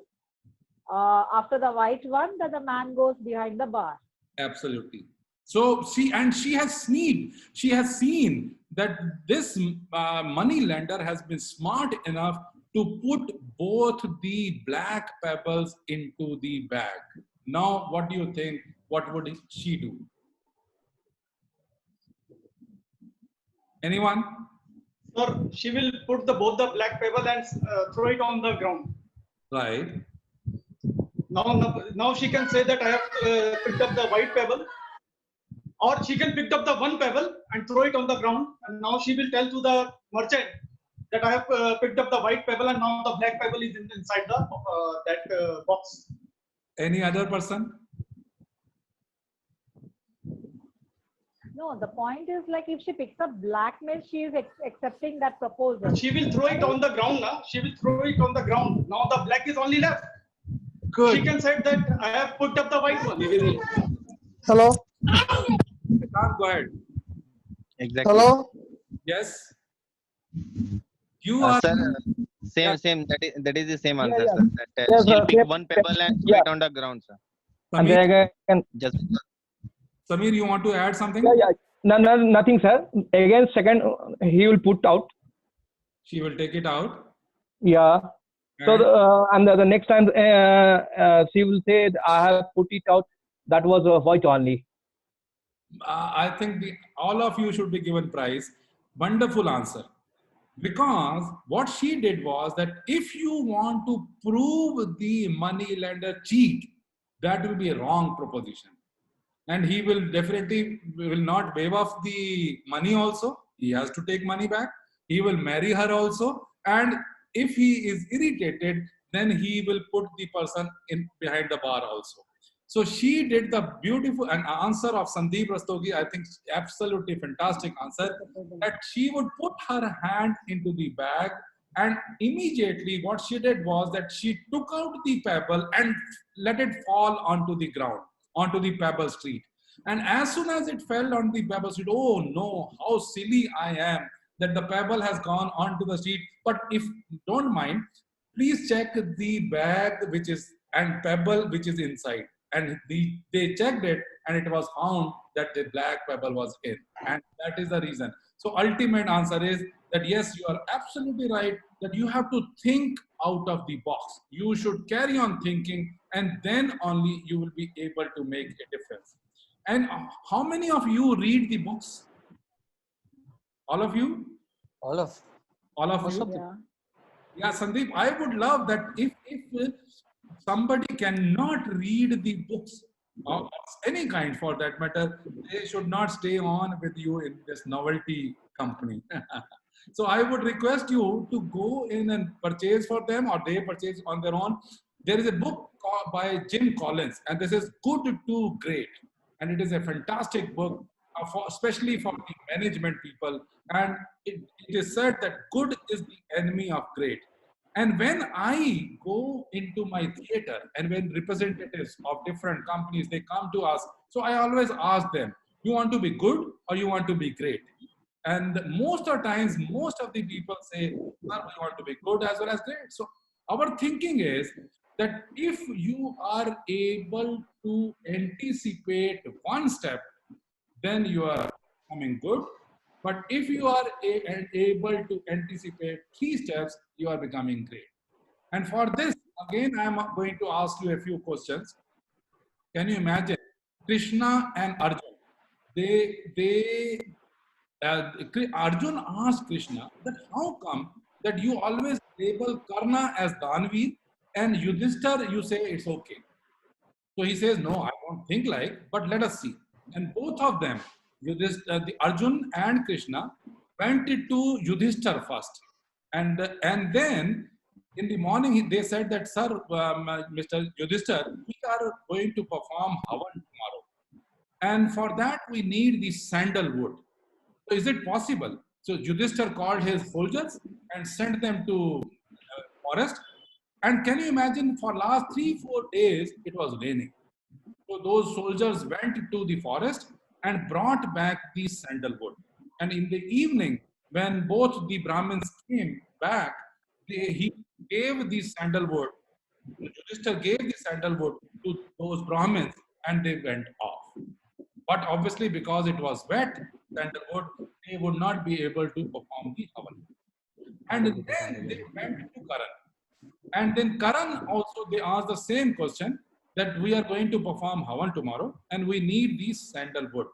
after the white one, then the man goes behind the bar. Absolutely. So she has seen that this money lender has been smart enough to put both the black pebbles into the bag. Now, what do you think? What would she do? Anyone? Sir, she will put both the black pebble and throw it on the ground. Right. Now she can say that I have picked up the white pebble. or she can pick up the one pebble and throw it on the ground, and now she will tell to the merchant that I have picked up the white pebble and now the black pebble is inside the that box. Any other person? No, the point is like if she picks up black, means she is accepting that proposal. She will throw it on the ground now. She will throw it on the ground. Now the black is only left. Good. She can say that I have picked up the white one. Hello. Go ahead. Exactly. Hello. Yes. You are. Sir, same. That is the same answer, yeah. sir. That, Yes, she'll sir. pick Same. one pebble and throw Yeah. it on the ground, sir. And Samir, then again, Just Samir, you want to add something? yeah. Nothing, sir. Again, second, he will put out. She will take it out. Yeah. So And and the next time she will say I have put it out. That was white only. I think all of you should be given prize. Wonderful answer. Because what she did was that if you want to prove the money lender cheat, that will be a wrong proposition. And he will definitely will not waive off the money also. He has to take money back. He will marry her also. And if he is irritated, then he will put the person in behind the bar also. So she did the beautiful answer of Sandeep Rastogi. I think absolutely fantastic answer, that she would put her hand into the bag, and immediately what she did was that she took out the pebble and let it fall onto the ground, onto the pebble street. And as soon as it fell on the pebble street, oh no, how silly I am that the pebble has gone onto the street. But if you don't mind, please check the bag which is and pebble which is inside. And they checked it, and it was found that the black pebble was in. And that is the reason. So ultimate answer is that yes, you are absolutely right, that you have to think out of the box. You should carry on thinking, and then only you will be able to make a difference. And how many of you read the books? All of you? All of you? Yeah. Yeah, Sandeep, I would love that if somebody cannot read the books of any kind for that matter, they should not stay on with you in this novelty company. So I would request you to go in and purchase for them, or they purchase on their own. There is a book by Jim Collins, and this is Good to Great. And it is a fantastic book, especially for the management people. And it is said that good is the enemy of great. And when I go into my theater, and when representatives of different companies, they come to us, so I always ask them, you want to be good or you want to be great? And most of the times, most of the people say, well, we want to be good as well as great. So our thinking is that if you are able to anticipate one step, then you are becoming good. But if you are able to anticipate 3 steps, you are becoming great. And for this, again, I am going to ask you a few questions. Can you imagine Krishna and Arjun? Arjun asked Krishna that how come that you always label Karna as Danveer and Yudhishthir you say it's okay. So he says, no, I don't think like, but let us see. And both of them, the Arjun and Krishna, went to Yudhishthir first. And then in the morning, they said that, sir, Mr. Yudhishthir, we are going to perform Havan tomorrow. And for that, we need the sandalwood. So is it possible? So Yudhishthir called his soldiers and sent them to forest. And can you imagine, for last 3-4 days, it was raining. So those soldiers went to the forest and brought back the sandalwood. And in the evening, when both the Brahmins came back, he gave the sandalwood, Yudhishthir gave the sandalwood to those Brahmins, and they went off. But obviously, because it was wet sandalwood, they would not be able to perform the Havan. And then they went to Karan. And then Karan also, they asked the same question, that we are going to perform Havan tomorrow and we need these sandalwood.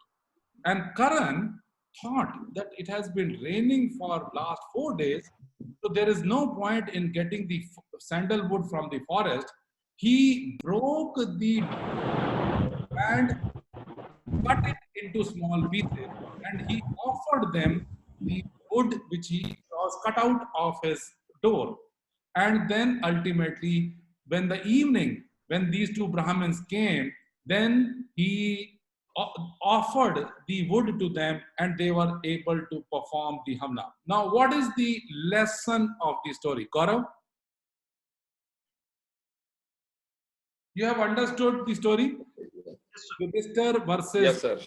And Karan thought that it has been raining for last 4 days, so there is no point in getting the sandalwood from the forest. He broke the and cut it into small pieces, and he offered them the wood which he was cut out of his door. And then ultimately, when the evening, when these two Brahmins came, then he offered the wood to them and they were able to perform the Hamla. Now, what is the lesson of the story? Gaurav? You have understood the story? Yudhishthir versus Yes, sir.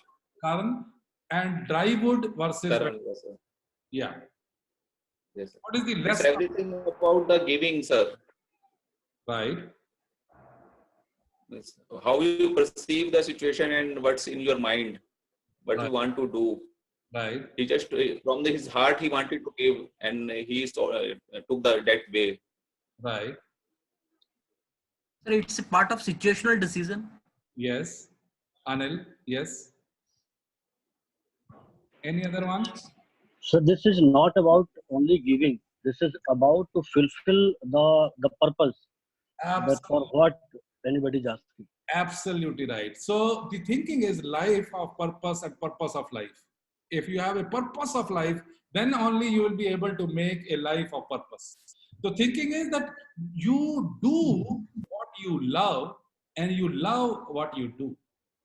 Karan and dry wood versus Karan, yes, sir. yeah. Yes, sir. What is the It's lesson? everything about the giving, sir. Right. Yes. How you perceive the situation and what's in your mind, what Right. you want to do. Right. He just from his heart he wanted to give, and he took that way. Right. Sir, it's a part of situational decision. Yes. Anil, yes. Any other one? So this is not about only giving. This is about to fulfill the purpose that for what anybody is asking. Absolutely right. So the thinking is life of purpose and purpose of life. If you have a purpose of life, then only you will be able to make a life of purpose. So thinking is that you do what you love and you love what you do.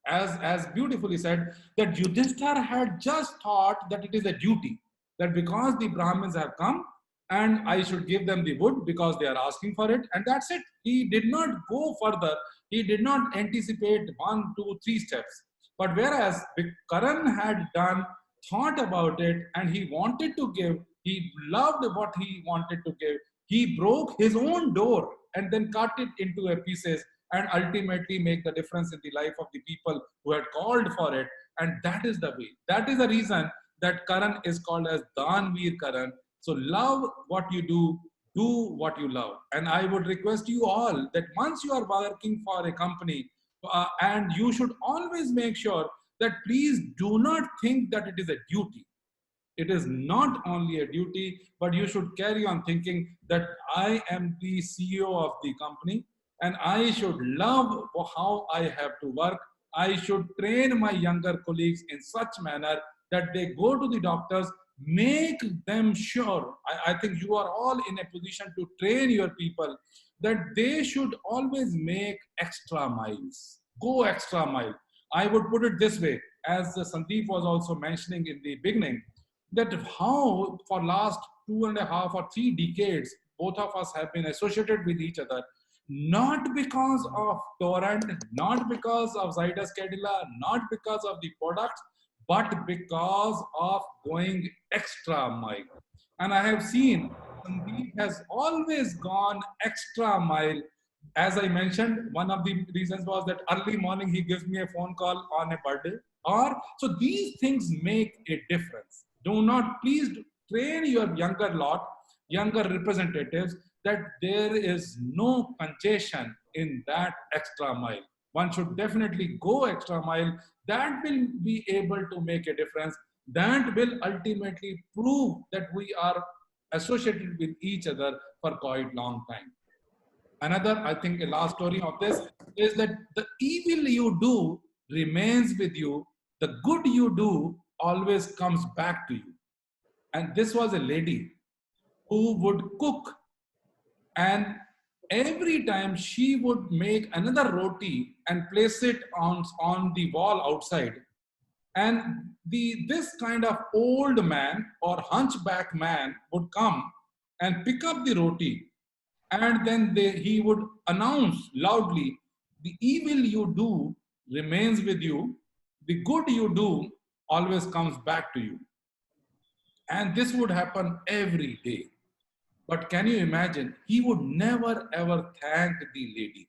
As beautifully said, that Yudhishthir had just thought that it is a duty, that because the Brahmins have come and I should give them the wood because they are asking for it, and that's it. He did not go further. He did not anticipate 1, 2, 3 steps. But whereas Karan had thought about it, and he wanted to give, he loved what he wanted to give. He broke his own door and then cut it into pieces and ultimately make the difference in the life of the people who had called for it. And that is the way. That is the reason that Karan is called as Danveer Karan. So love what you do what you love. And I would request you all that once you are working for a company, and you should always make sure that please do not think that it is a duty. It is not only a duty, but you should carry on thinking that I am the CEO of the company and I should love how I have to work. I should train my younger colleagues in such manner that they go to the doctors, make them sure. I think you are all in a position to train your people that they should always make extra miles, go extra mile. I would put it this way, as Sandeep was also mentioning in the beginning, that how for last 2.5 or 3 decades, both of us have been associated with each other, not because of Torrent, not because of Zydus Cadila, not because of the product, but because of going extra mile. And I have seen Sandeep has always gone extra mile. As I mentioned, one of the reasons was that early morning he gives me a phone call on a birthday. So these things make a difference. Do not, please train your younger representatives, that there is no congestion in that extra mile. One should definitely go extra mile. That will be able to make a difference. That will ultimately prove that we are associated with each other for quite long time. Another, I think, a last story of this is that the evil you do remains with you. The good you do always comes back to you. And this was a lady who would cook, and every time she would make another roti and place it on the wall outside. And this kind of old man or hunchback man would come and pick up the roti, and then he would announce loudly, the evil you do remains with you, the good you do always comes back to you. And this would happen every day. But can you imagine, he would never ever thank the lady.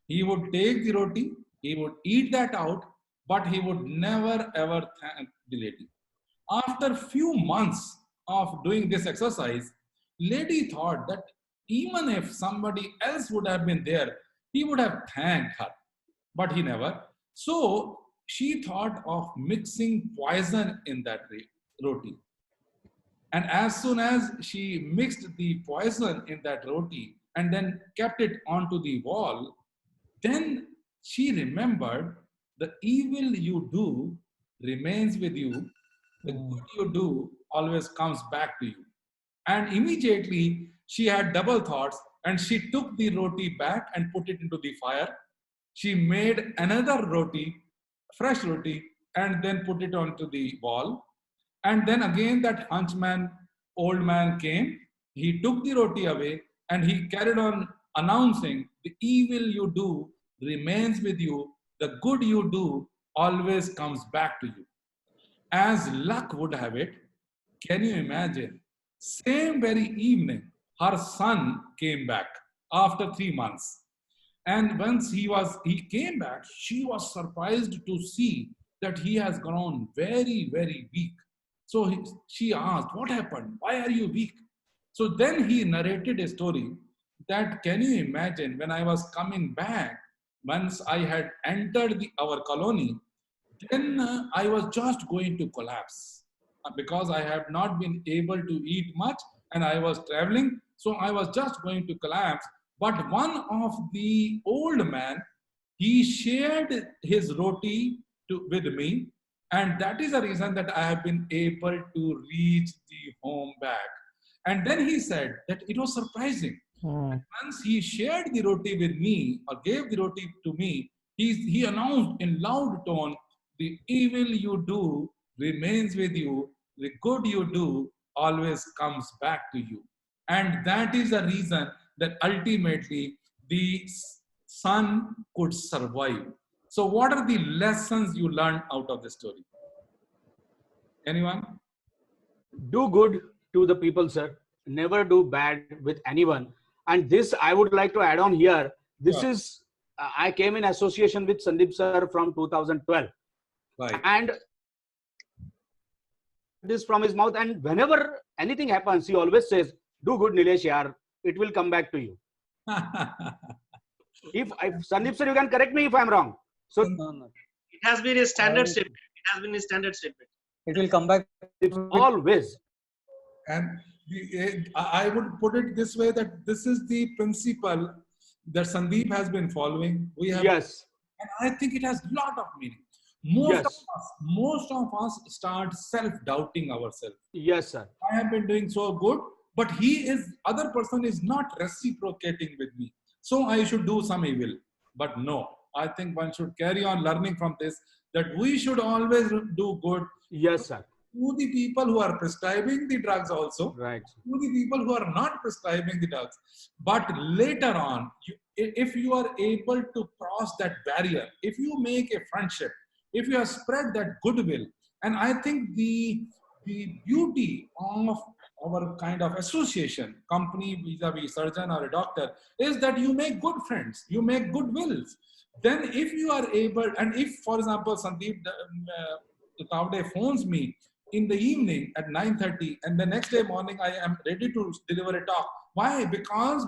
He would take the roti, he would eat that out, but he would never ever thank the lady. After few months of doing this exercise, lady thought that even if somebody else would have been there, he would have thanked her, but he never. So she thought of mixing poison in that roti. And as soon as she mixed the poison in that roti and then kept it onto the wall, then she remembered the evil you do remains with you. The good you do always comes back to you. And immediately she had double thoughts and she took the roti back and put it into the fire. She made another roti, fresh roti, and then put it onto the wall. And then again that hunchman, old man came. He took the roti away and he carried on announcing, the evil you do remains with you. The good you do always comes back to you. As luck would have it, can you imagine? Same very evening, her son came back after 3 months. And once he came back, she was surprised to see that he has grown very, very weak. So she asked, what happened? Why are you weak? So then he narrated a story that, can you imagine, when I was coming back, once I had entered our colony, then I was just going to collapse because I have not been able to eat much and I was traveling. So I was just going to collapse. But one of the old man, he shared his roti with me. And that is the reason that I have been able to reach the home back. And then he said that it was surprising. Once he shared the roti with me or gave the roti to me, he announced in loud tone, the evil you do remains with you. The good you do always comes back to you. And that is the reason that ultimately the son could survive. So what are the lessons you learned out of the story? Anyone? Do good to the people, sir. Never do bad with anyone. And this, I would like to add on here. This is, I came in association with Sandeep sir from 2012. Right. And this from his mouth. And whenever anything happens, he always says, do good, Nilesh, yaar. It will come back to you. if Sandeep sir, you can correct me if I'm wrong. So it has been a standard statement. It has been a standard statement. It will come back. Always. And I would put it this way, that this is the principle that Sandeep has been following. We have, yes. And I think it has a lot of meaning. Most of us start self-doubting ourselves. Yes, sir. I have been doing so good, but other person is not reciprocating with me. So I should do some evil. But no, I think one should carry on learning from this, that we should always do good. Yes, sir. To the people who are prescribing the drugs also, right? To the people who are not prescribing the drugs. But later on, if you are able to cross that barrier, if you make a friendship, if you have spread that goodwill, and I think the beauty of our kind of association, company vis-a-vis surgeon or a doctor, is that you make good friends, you make good wills. Then if you are able, and if, for example, Sandeep Tavde phones me in the evening at 9:30, and the next day morning I am ready to deliver a talk. Why? Because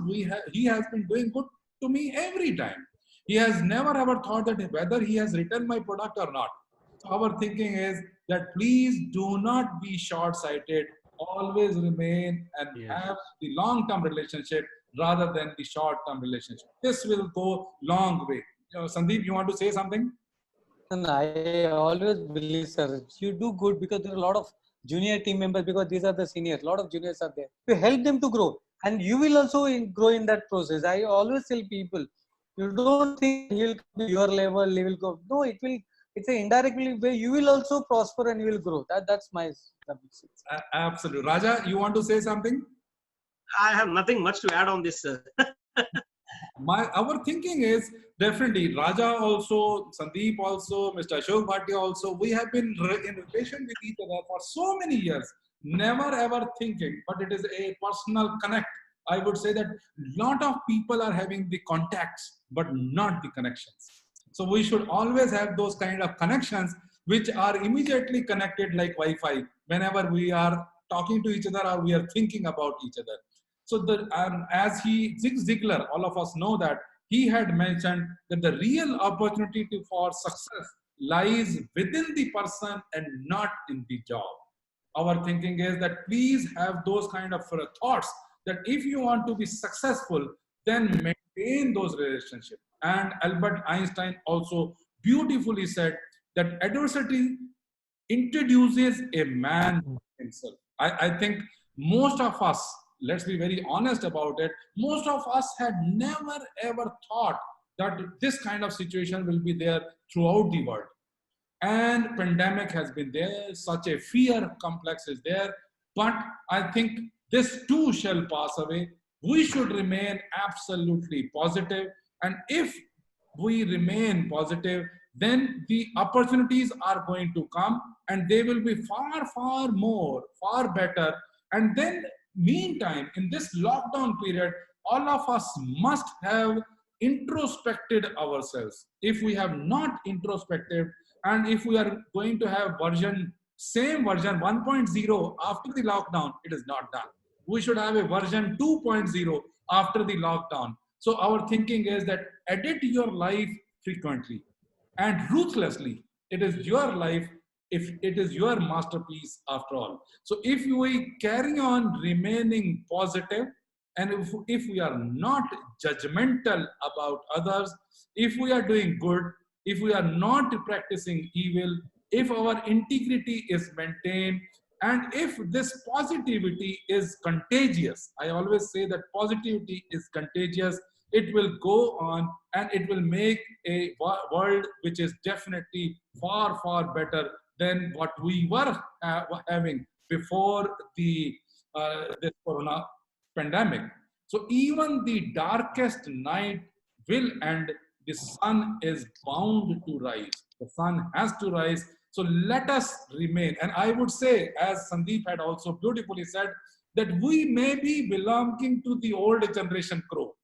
he has been doing good to me every time. He has never ever thought that whether he has returned my product or not. So our thinking is that please do not be short-sighted. Always remain and have the long-term relationship rather than the short-term relationship. This will go long way. Sandeep, you want to say something? And I always believe, sir, you do good because there are a lot of junior team members, because these are the seniors. A lot of juniors are there. You help them to grow, and you will also grow in that process. I always tell people, you don't think he'll come to your level, he will go. No, it's an indirect way. You will also prosper and you will grow. That's my submission. Absolutely. Raja, you want to say something? I have nothing much to add on this, sir. Our thinking is definitely Raja also, Sandeep also, Mr. Ashok Bhatia also. We have been in relation with each other for so many years, never ever thinking, but it is a personal connect. I would say that a lot of people are having the contacts, but not the connections. So we should always have those kind of connections which are immediately connected like Wi-Fi whenever we are talking to each other or we are thinking about each other. So as Zig Ziglar, all of us know that he had mentioned that the real opportunity for success lies within the person and not in the job. Our thinking is that please have those kind of thoughts, that if you want to be successful, then maintain those relationships. And Albert Einstein also beautifully said that adversity introduces a man himself. I think most of us, let's be very honest about it, most of us had never ever thought that this kind of situation will be there throughout the world. And pandemic has been there, such a fear complex is there, but I think this too shall pass away. We should remain absolutely positive, and if we remain positive, then the opportunities are going to come, and they will be far, far more, far better. And then meantime, in this lockdown period, all of us must have introspected ourselves. If we have not introspected, and if we are going to have same version 1.0 after the lockdown, it is not done. We should have a version 2.0 after the lockdown. So our thinking is that edit your life frequently and ruthlessly. It is your life, if it is your masterpiece after all. So if we carry on remaining positive, and if we are not judgmental about others, if we are doing good, if we are not practicing evil, if our integrity is maintained, and if this positivity is contagious, I always say that positivity is contagious, it will go on and it will make a world which is definitely far, far better than what we were having before the this corona pandemic. So even the darkest night will end. The sun is bound to rise. The sun has to rise. So let us remain. And I would say, as Sandeep had also beautifully said, that we may be belonging to the old generation crow.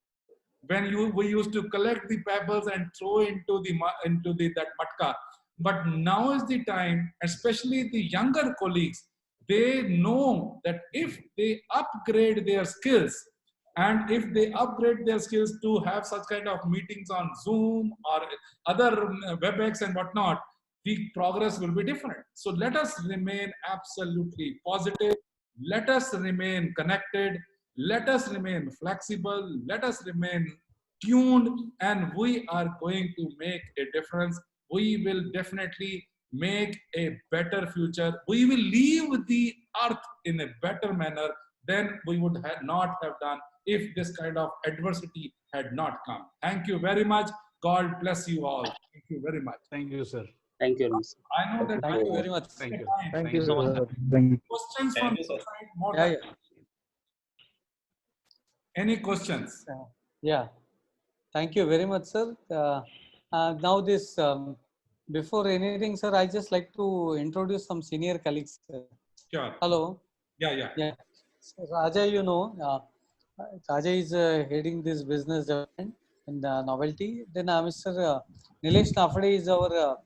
When we used to collect the pebbles and throw into that matka. But now is the time, especially the younger colleagues, they know that if they upgrade their skills, and if they upgrade their skills to have such kind of meetings on Zoom or other WebEx and whatnot, the progress will be different. So let us remain absolutely positive. Let us remain connected. Let us remain flexible. Let us remain tuned, and we are going to make a difference. We will definitely make a better future. We will leave the earth in a better manner than we would not have done if this kind of adversity had not come. Thank you very much. God bless you all. Thank you very much. Thank you, sir. Thank you. I know that. Thank you very much. Thank you. Thank you so much. Questions from your side? More Yeah, than- Any questions? Yeah. Thank you very much, sir. Now this, before anything, sir, I just like to introduce some senior colleagues. Sure. Hello. Yeah. So Raja, you know, Raja is heading this business development in the novelty. Then Mr. Nilesh Nafade is our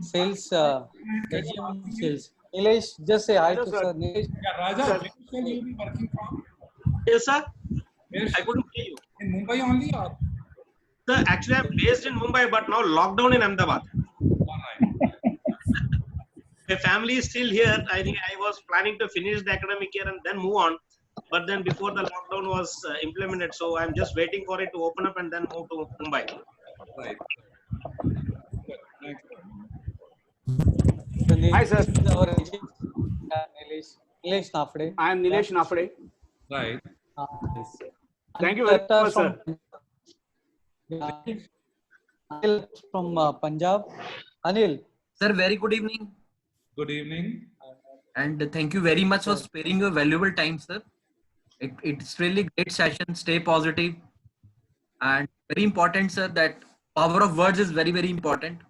sales, AGM sales. Nilesh, just say hi to sir. Nilesh. Yeah, Raja, where shall you be working from? Yes, sir. Where I couldn't hear you. In Mumbai only, or? Sir, actually, I'm based in Mumbai, but now lockdown in Ahmedabad. My family is still here. I think I was planning to finish the academic year and then move on. But then before the lockdown was implemented, so I'm just waiting for it to open up and then move to Mumbai. Right. Hi, sir. Our agent, Nilesh Nafade. I am Nilesh Nafade. Right. Yes. Thank you very much, sir. Anil from Punjab. Anil. Sir, very good evening. Good evening. And thank you very much for sparing your valuable time, sir. It's really great session. Stay positive. And very important, sir, that power of words is very, very important.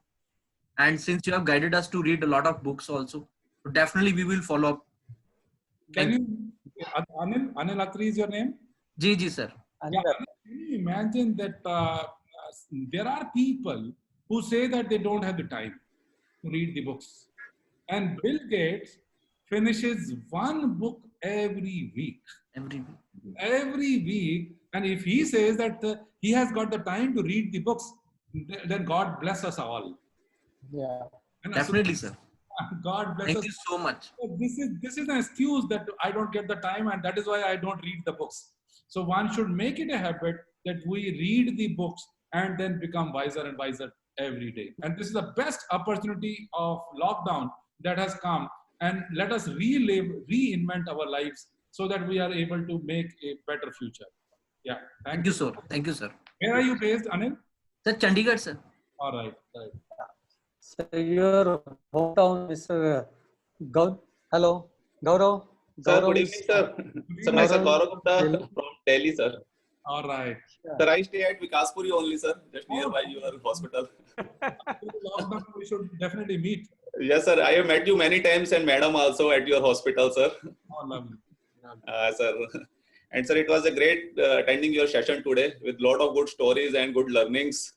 And since you have guided us to read a lot of books also, so definitely we will follow up. Can you, Anil Atri is your name? Ji, sir. Yeah, can you imagine that there are people who say that they don't have the time to read the books. And Bill Gates finishes one book every week. Every week. And if he says that he has got the time to read the books, then God bless us all. Yeah. And Definitely, so, sir. God bless us. Thank you so much. This is an excuse that I don't get the time, and that is why I don't read the books. So one should make it a habit that we read the books, and then become wiser and wiser every day. And this is the best opportunity of lockdown that has come. And let us reinvent our lives so that we are able to make a better future. Yeah. Thank you, sir. Thank you, sir. Where are you based, Anil? Sir, Chandigarh, sir. All right. Right. So your hometown, Mr. Hello, Gaurav. Sir, Gaurav good is- evening, sir. Sir, myself Gaurav Gupta from Delhi, sir. All right. Sir, I stay at Vikaspuri only, sir, just nearby your hospital. Lockdown, we should definitely meet. Yes, sir. I have met you many times and madam also at your hospital, sir. Oh, lovely. Sir. And sir, it was a great attending your session today with lot of good stories and good learnings.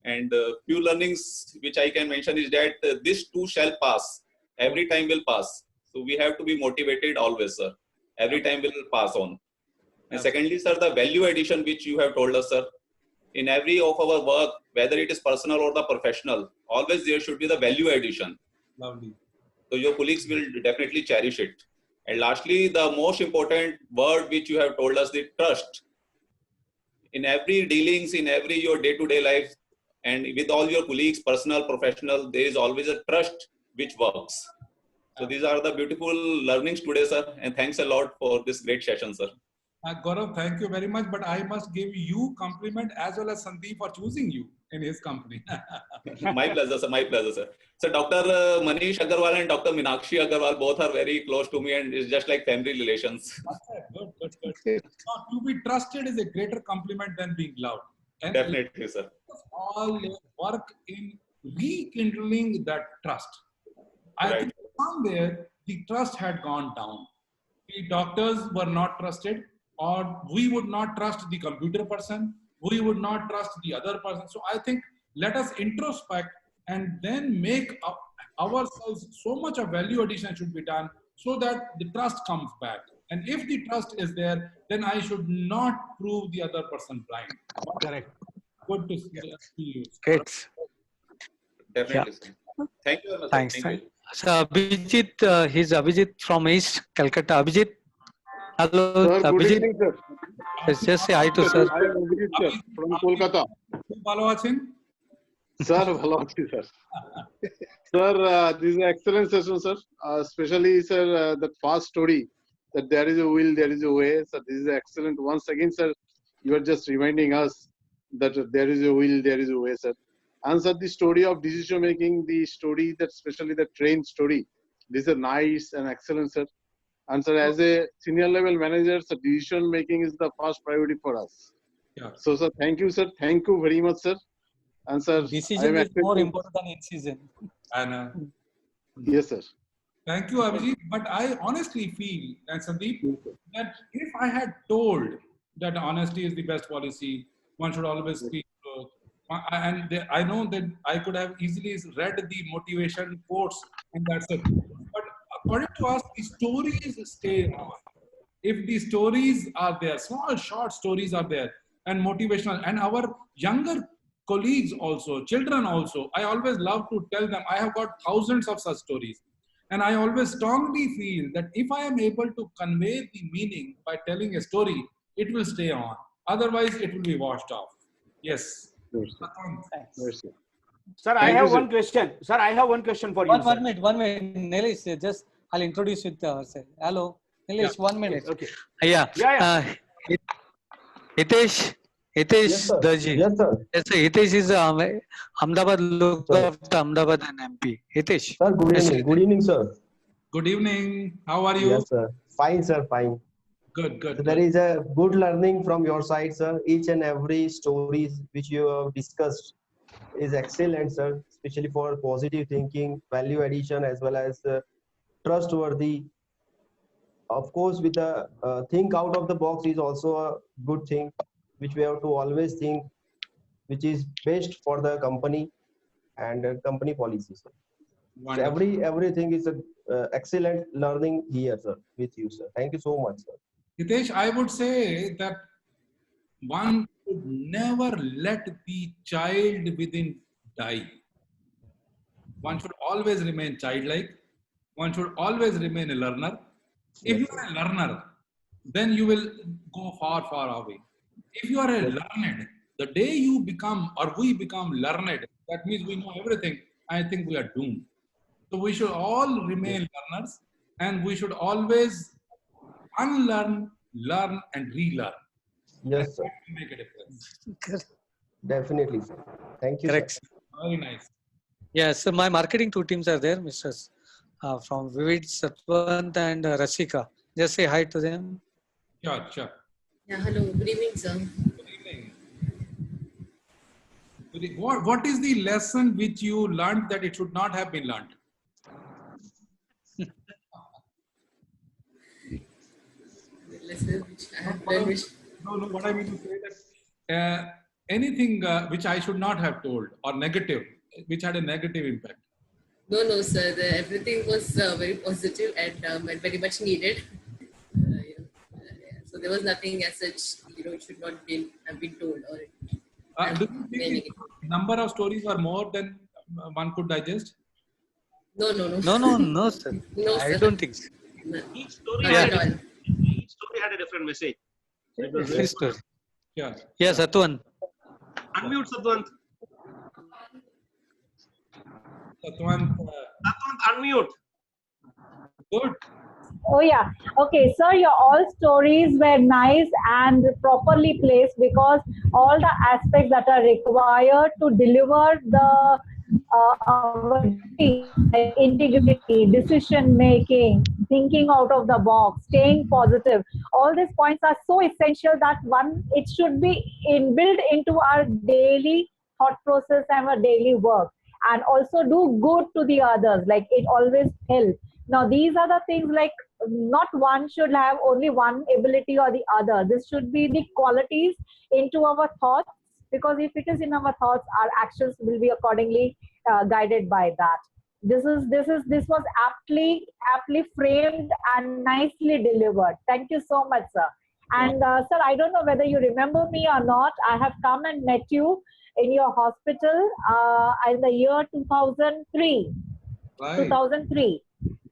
And few learnings which I can mention is that this too shall pass. Every time will pass. So we have to be motivated always, sir. Every time will pass on. And secondly, sir, the value addition which you have told us, sir. In every of our work, whether it is personal or the professional, always there should be the value addition. Lovely. So your colleagues will definitely cherish it. And lastly, the most important word which you have told us, the trust. In every dealings, in every your day-to-day life, and with all your colleagues, personal, professional, there is always a trust which works. So these are the beautiful learnings today, sir. And thanks a lot for this great session, sir. Gaurav, thank you very much. But I must give you compliment as well as Sandeep for choosing you in his company. My pleasure, sir. My pleasure, sir. So Dr. Manish Agarwal and Dr. Minakshi Agarwal both are very close to me, and it's just like family relations. Good, good, good. So to be trusted is a greater compliment than being loved. And Definitely, sir. all your work in rekindling that trust. I think somewhere the trust had gone down. The doctors were not trusted, or we would not trust the computer person. We would not trust the other person. So I think let us introspect and then make ourselves so much of value addition should be done so that the trust comes back. And if the trust is there, then I should not prove the other person blind. Correct. Good to see you. Great. Definitely, sir. Thank you very much. Thanks. Thank you. So Abhijit, he's Abhijit from East Calcutta. Abhijit. Hello, Sir, good Abhijit. evening, sir. Let's just say hi to sir. I am Abhijit, sir, from Kolkata. Follow us in. Sir, hello, sir. Sir, this is an excellent session, sir. Especially, sir, that first story that there is a will, there is a way. So this is excellent. Once again, sir, you are just reminding us that there is a will, there is a way, sir. And sir, the story of decision making, the story that especially the train story, this is nice and excellent, sir. And sir, as a senior level manager, so decision making is the first priority for us. Yeah. So, sir, thank you, sir. Thank you very much, sir. And sir, Decision is more important than incision. And yes, sir. thank you, Abhijit. But I honestly feel, and Sandeep, that if I had told that honesty is the best policy, one should always speak truth. I know that I could have easily read the motivation quotes, and that's it. But according to us, the stories stay on. If the stories are there, small, short stories are there, and motivational, and our younger colleagues also, children also, I always love to tell them, I have got thousands of such stories. And I always strongly feel that if I am able to convey the meaning by telling a story, it will stay on. Otherwise, it will be washed off. Yes. Sir, I have one question. Sir, I have one question for you. One minute. Nilesh, just I'll introduce with ourselves. Hello, Nilesh, 1 minute. Okay. Yeah. Hitesh Yes, sir. Daji. Yes, sir. Yes, sir. Hitesh is Ahmedabad, look after Ahmedabad and MP. Hitesh. Sir, good evening. Good evening, sir. Good evening. How are you? Yes, sir. Fine, sir. Fine. Good, good. So there is a good learning from your side, sir. Each and every stories which you have discussed is excellent, sir. Especially for positive thinking, value addition, as well as trustworthy. Of course, with the think out of the box is also a good thing, which we have to always think, which is best for the company and company policies. So everything is a excellent learning here, sir, with you, sir. Thank you so much, sir. Hitesh, I would say that one should never let the child within die. One should always remain childlike. One should always remain a learner. If you are a learner, then you will go far, far away. If you are a learned, The day you become or we become learned, that means we know everything, I think we are doomed. So we should all remain learners, and we should always unlearn, learn, and relearn. Yes, sir. That will make a difference. Definitely, sir. Thank you, Correct. sir. Very nice. Yes, so my marketing two teams are there, Mr. From Vivid, Satwant, and Rasika. Just say hi to them. Sure, sure. Yeah, hello. Good evening, sir. Good evening. What is the lesson which you learned that it should not have been learned? The lesson which I have learned, which No, what I mean to say that anything which I should not have told or negative, which had a negative impact. no, sir. Everything was very positive and very much needed. So there was nothing as such, it should not have been told or. Do you think the number of stories are more than one could digest? No, No, sir. No, I sir. don't think so. Each story, Not had, at all. each story had a different message. It was very Please, good. sir. Yeah. Yes, Satwant. Unmute Satwant. Satwant, Satwant, unmute. good. Oh yeah. Okay, sir, your all stories were nice and properly placed because all the aspects that are required to deliver the integrity, decision making, thinking out of the box, staying positive. All these points are so essential that it should be inbuilt into our daily thought process and our daily work, and also do good to the others. Like it always helps. Now, these are the things like not one should have only one ability or the other. This should be the qualities into our thoughts, because if it is in our thoughts, our actions will be accordingly guided by that. This was aptly framed and nicely delivered. Thank you so much, sir. And sir, I don't know whether you remember me or not. I have come and met you in your hospital in the year 2003. Right. 2003.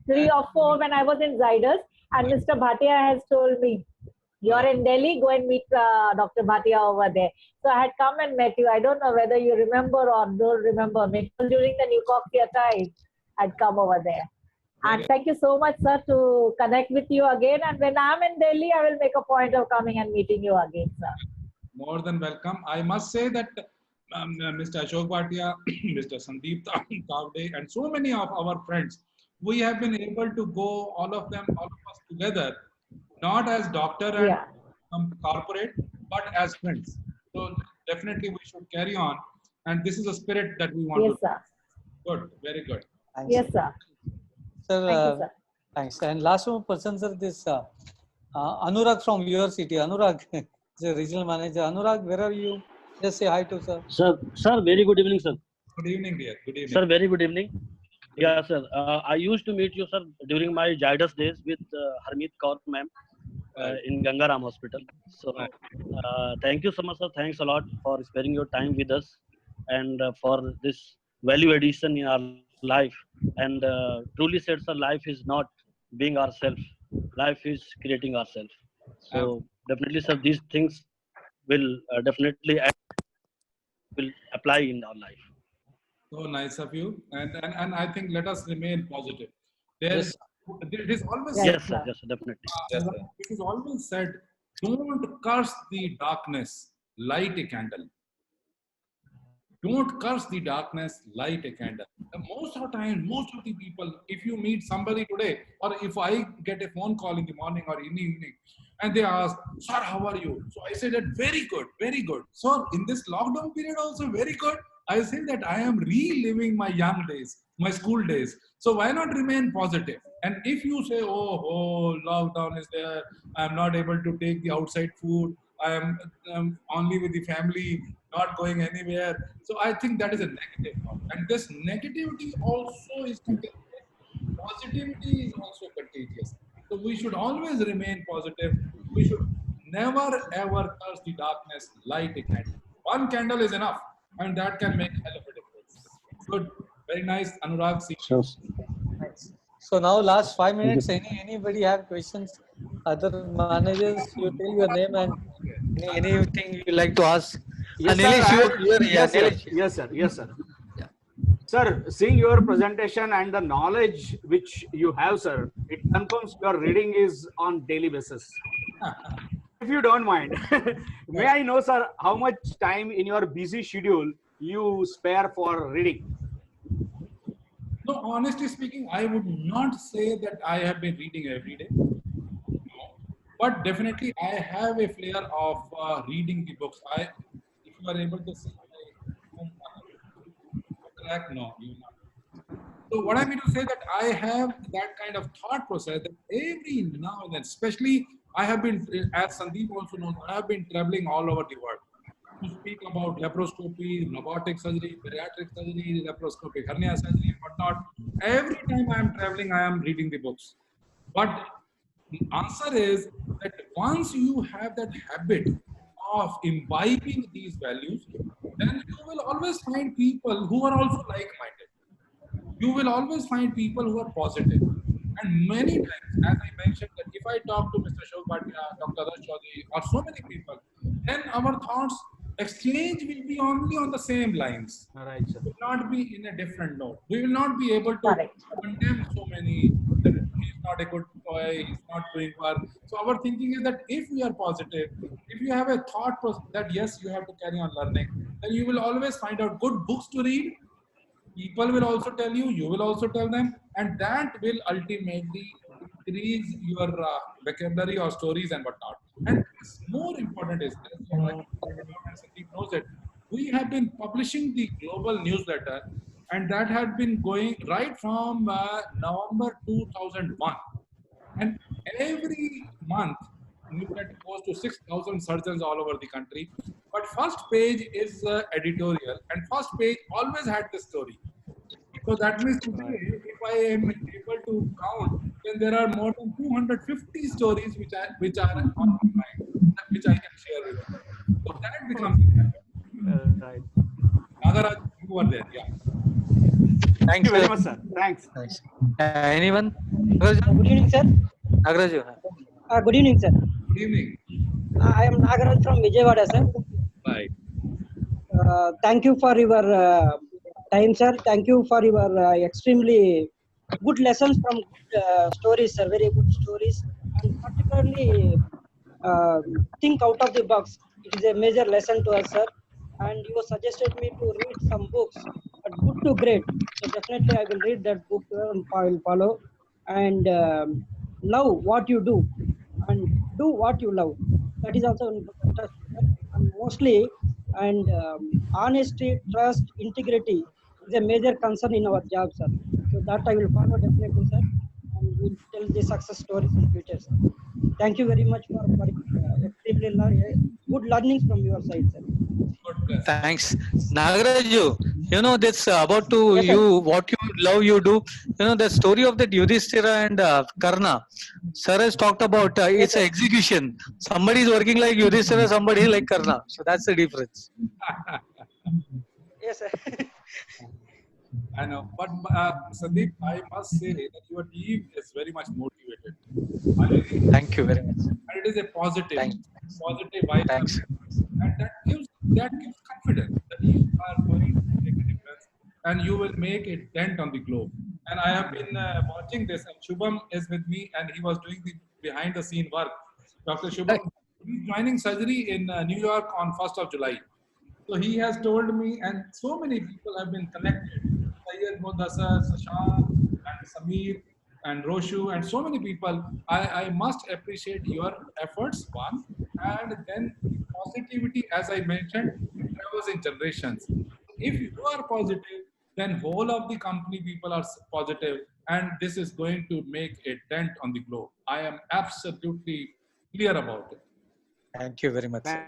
3 or 4 when I was in Zydus, and Mr. Bhatia has told me, you're in Delhi, go and meet Dr. Bhatia over there. So I had come and met you. I don't know whether you remember or don't remember me. During the Nucoxia time, I'd come over there. And thank you so much, sir, to connect with you again. And when I'm in Delhi, I will make a point of coming and meeting you again, sir. More than welcome. I must say that Mr. Ashok Bhatia, Mr. Sandeep Tavde, and so many of our friends, we have been able to go, all of us together, not as doctor and corporate, but as friends. So definitely we should carry on. And this is a spirit that we want Yes, to. sir. Good, very good. Thanks. Yes, sir. Sir, Thank you, sir. thanks. And last one person, sir, this Anurag from your city. Anurag, the regional manager. Anurag, where are you? Just say hi to sir. Sir, very good evening, sir. Good evening, dear. Good evening. Sir, very good evening. Yeah, sir. I used to meet you, sir, during my Zydus days with Harmeet Kaur ma'am in Gangaram Hospital. So, thank you so much, sir. Thanks a lot for sparing your time with us and for this value addition in our life. And truly said, sir, life is not being ourselves. Life is creating ourselves. So, definitely, sir, these things will definitely will apply in our life. So nice of you. And I think let us remain positive. It is always Yes, sir. Yes, sir, definitely. It is always said, don't curse the darkness, light a candle. Don't curse the darkness, light a candle. Most of the time, most of the people, if you meet somebody today, or if I get a phone call in the morning or in the evening, and they ask, sir, how are you? So I say that very good, very good. So in this lockdown period also very good. I say that I am reliving my young days, my school days. So why not remain positive? And if you say, oh, lockdown is there, I'm not able to take the outside food, I am only with the family, not going anywhere. So I think that is a negative thought. And this negativity also is contagious. Positivity is also contagious. So we should always remain positive. We should never ever curse the darkness, light a candle. One candle is enough, and that can make a hell of a difference. Good, very nice, Anurag. Sure. So now last 5 minutes, anybody have questions? Other managers, you tell your name and anything you like to ask Yes, sir. Nilesh, Yes, sir. Nilesh. Yes, sir. Yes, sir. Sir, seeing your presentation and the knowledge which you have, sir, it confirms your reading is on daily basis. If you don't mind, may I know, sir, how much time in your busy schedule you spare for reading? No, honestly speaking, I would not say that I have been reading every day. No. But definitely, I have a flair of reading the books. If you are able to see my track, no, you're not. So what I mean to say that I have that kind of thought process that every now and then, especially I have been, as Sandeep also knows, I have been traveling all over the world to speak about laparoscopy, robotic surgery, bariatric surgery, laparoscopic hernia surgery, and whatnot. Every time I am traveling, I am reading the books. But the answer is that once you have that habit of imbibing these values, then you will always find people who are also like-minded. You will always find people who are positive. And many times, as I mentioned, that if I talk to Mr. Shobh Bhatia, Dr. Rash Chaudhary, or so many people, then our thoughts exchange will be only on the same lines. Right, sir. It will not be in a different note. We will not be able to condemn so many that he's not a good boy, he's not doing well. So our thinking is that if we are positive, if you have a thought process that yes, you have to carry on learning, then you will always find out good books to read. People will also tell you, you will also tell them, and that will ultimately increase your vocabulary or stories and whatnot. And more important is this, like Sandeep knows it, we have been publishing the global newsletter, and that had been going right from November 2001. And every month, newsletter goes to 6,000 surgeons all over the country. But first page is editorial, and first page always had the story. So that means today, if I am able to count, then there are more than 250 stories which are on my mind, which I can share with you. So that becomes Right. Nagaraj, you are there, yeah. Thank you very much, sir. Thanks. Anyone? Good evening, sir. Nagaraj. Good evening, sir. Good evening. I am Nagaraj from Vijayawada, sir. Right. Thank you for your time, sir. Thank you for your extremely good lessons from stories, sir. Very good stories. And particularly, think out of the box. It is a major lesson to us, sir. And you suggested me to read some books, but good to great. So definitely I will read that book and I will follow. And love what you do and do what you love. That is also important. And mostly, and honesty, trust, integrity is a major concern in our job, sir. So that I will follow definitely, sir. And will tell the success stories in future, sir. Thank you very much for extremely good learnings from your side, sir. Thanks. Nagaraju, you know this about to you, what you love you do. You know the story of that Yudhishthira and Karna. Sir has talked about it's an execution. Somebody is working like Yudhishthira, somebody is like Karna. So that's the difference. Yes, sir. I know, but Sandeep, I must say that your team is very much motivated. Thank you very much. And it is a positive vibe. Thanks. And that gives confidence that you are going to make a difference and you will make a dent on the globe. And I have been watching this, and Shubham is with me, and he was doing the behind the scene work. Dr. Shubham, he's joining surgery in New York on 1st of July. So he has told me, and so many people have been connected. Sayyid Mudassar, Sashant, and Sameer, and Roshu, and so many people. I must appreciate your efforts, one, and then positivity, as I mentioned, it travels in generations. If you are positive, then whole of the company people are positive, and this is going to make a dent on the globe. I am absolutely clear about it. Thank you very much. Sir.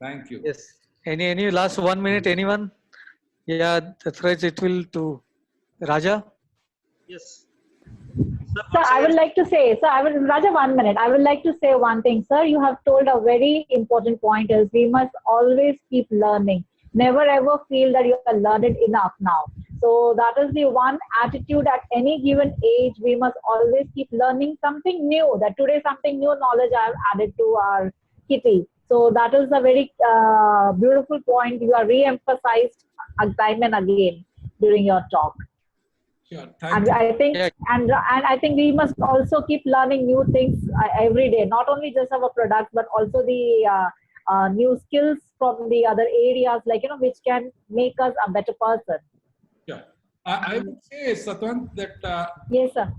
Thank you. Yes. Any last 1 minute? Anyone? Yeah, that's right. It will to Raja. Yes. Sir, I would like to say, Raja, 1 minute. I would like to say one thing, sir. You have told a very important point is we must always keep learning. Never ever feel that you are learned enough now. So that is the one attitude at any given age. We must always keep learning something new. That today something new knowledge I have added to our kitty. So that is a very beautiful point you are re-emphasized time and again during your talk. Sure. And I think and I think we must also keep learning new things every day, not only just our products but also the new skills from the other areas, like which can make us a better person. Yeah, I would say, Satwant, that yes, sir.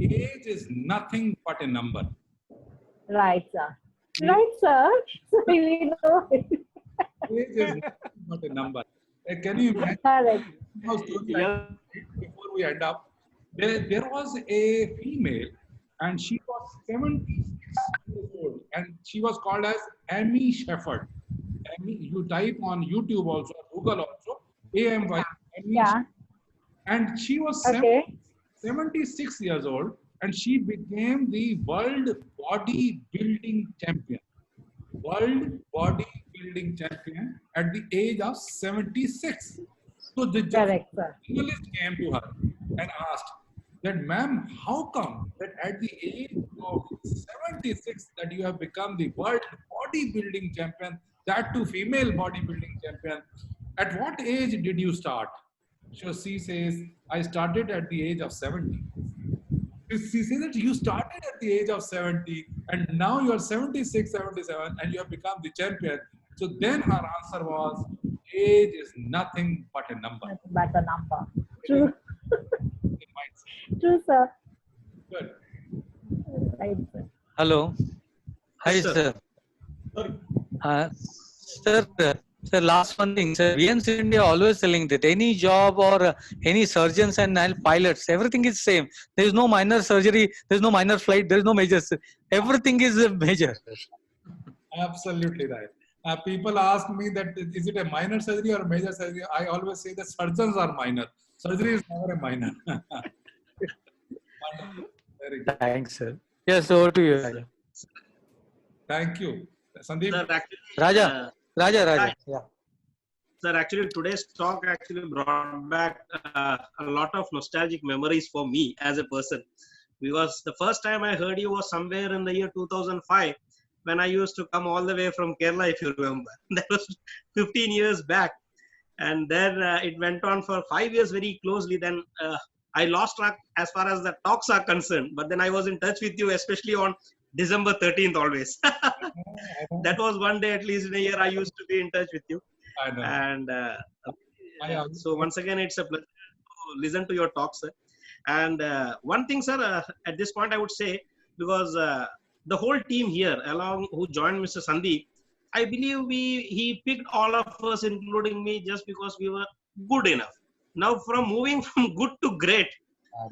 Age is nothing but a number. Right, sir. Right, sir. So we know it. Age is nothing but a number. Can you imagine? Correct. Before we end up, there was a female, and she was 76 years old, and she was called as Amy Shepherd. Amy, you type on YouTube also, Google also, AMY. Yeah. And she was 76 years old, and she became the world bodybuilding champion. World bodybuilding champion at the age of 76. So the journalist came to her and asked that, ma'am, how come that at the age of 76 that you have become the world bodybuilding champion, that too female bodybuilding champion? At what age did you start? So she says, I started at the age of 70. She says that you started at the age of 70 and now you are 76, 77 and you have become the champion. So then her answer was, age is nothing but a number. Nothing but a number. True. True, sir. Good. Right, sir. Hello. Hi, sir. Sir, last one thing, sir. VMC India always telling that any job or any surgeons and pilots, everything is same. There is no minor surgery, there is no minor flight, there is no major. Everything is major. Absolutely right. People ask me that is it a minor surgery or a major surgery? I always say that surgeons are minor. Surgery is never a minor. Very good. Thanks, sir. Yes, over to you, Raja. Thank you. Sandeep. Sir, actually, Raja. Yeah. Sir, actually, today's talk actually brought back a lot of nostalgic memories for me as a person. Because the first time I heard you was somewhere in the year 2005, when I used to come all the way from Kerala, if you remember. That was 15 years back. And then it went on for 5 years very closely. Then I lost track as far as the talks are concerned. But then I was in touch with you, especially on December 13th always. That was one day at least in a year I used to be in touch with you. I know. And so once again, it's a pleasure to listen to your talk, sir. And one thing, sir, at this point I would say, because the whole team here, along who joined Mr. Sandeep, I believe he picked all of us, including me, just because we were good enough. Now, from moving from good to great,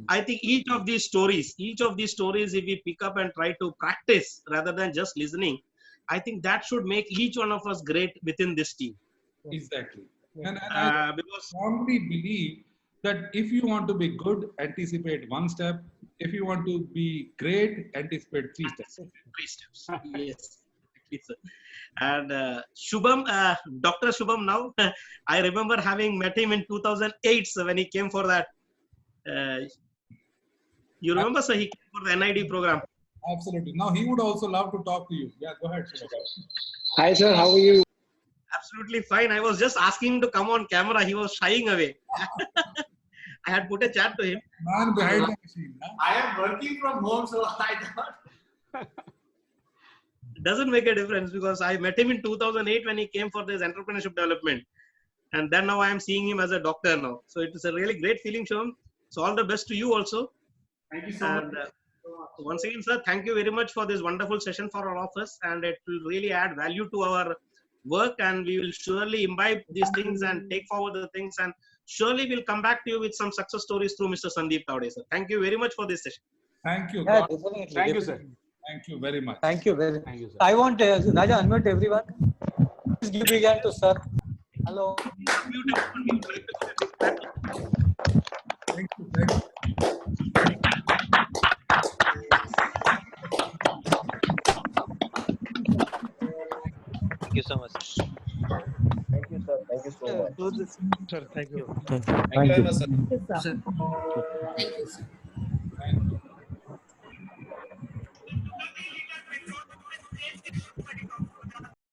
I think each of these stories, if we pick up and try to practice rather than just listening, I think that should make each one of us great within this team. Exactly. And I strongly believe that if you want to be good, anticipate one step. If you want to be great, anticipate 3 steps. 3 steps. Yes. And Shubham, Dr. Shubham now, I remember having met him in 2008 so when he came for that. You remember, sir, he came for the NID program. Absolutely. Now he would also love to talk to you. Yeah, go ahead, Shubham. Hi, sir. How are you? Absolutely fine. I was just asking him to come on camera. He was shying away. I had put a chat to him. Man behind the machine. I am working from home, so I thought. Doesn't make a difference because I met him in 2008 when he came for this entrepreneurship development. And then now I am seeing him as a doctor now. So it is a really great feeling, Shubham. So all the best to you also. Thank you so much. Once again, sir, thank you very much for this wonderful session for all of us. And it will really add value to our work. And we will surely imbibe these things and take forward the things. And surely we'll come back to you with some success stories through Mr. Sandeep Tavde, sir. Thank you very much for this session. Thank you. Yeah, definitely. Thank you, sir. Thank you very much. Thank you very much. I want Raja, unmute everyone. Please give big hand to sir. Hello. Thank you. Thank you. Thank you so much. Thank you, sir. Thank you so much. Sir, thank you. Thank you very much, sir. Yes, sir. Thank you, sir. Thank you.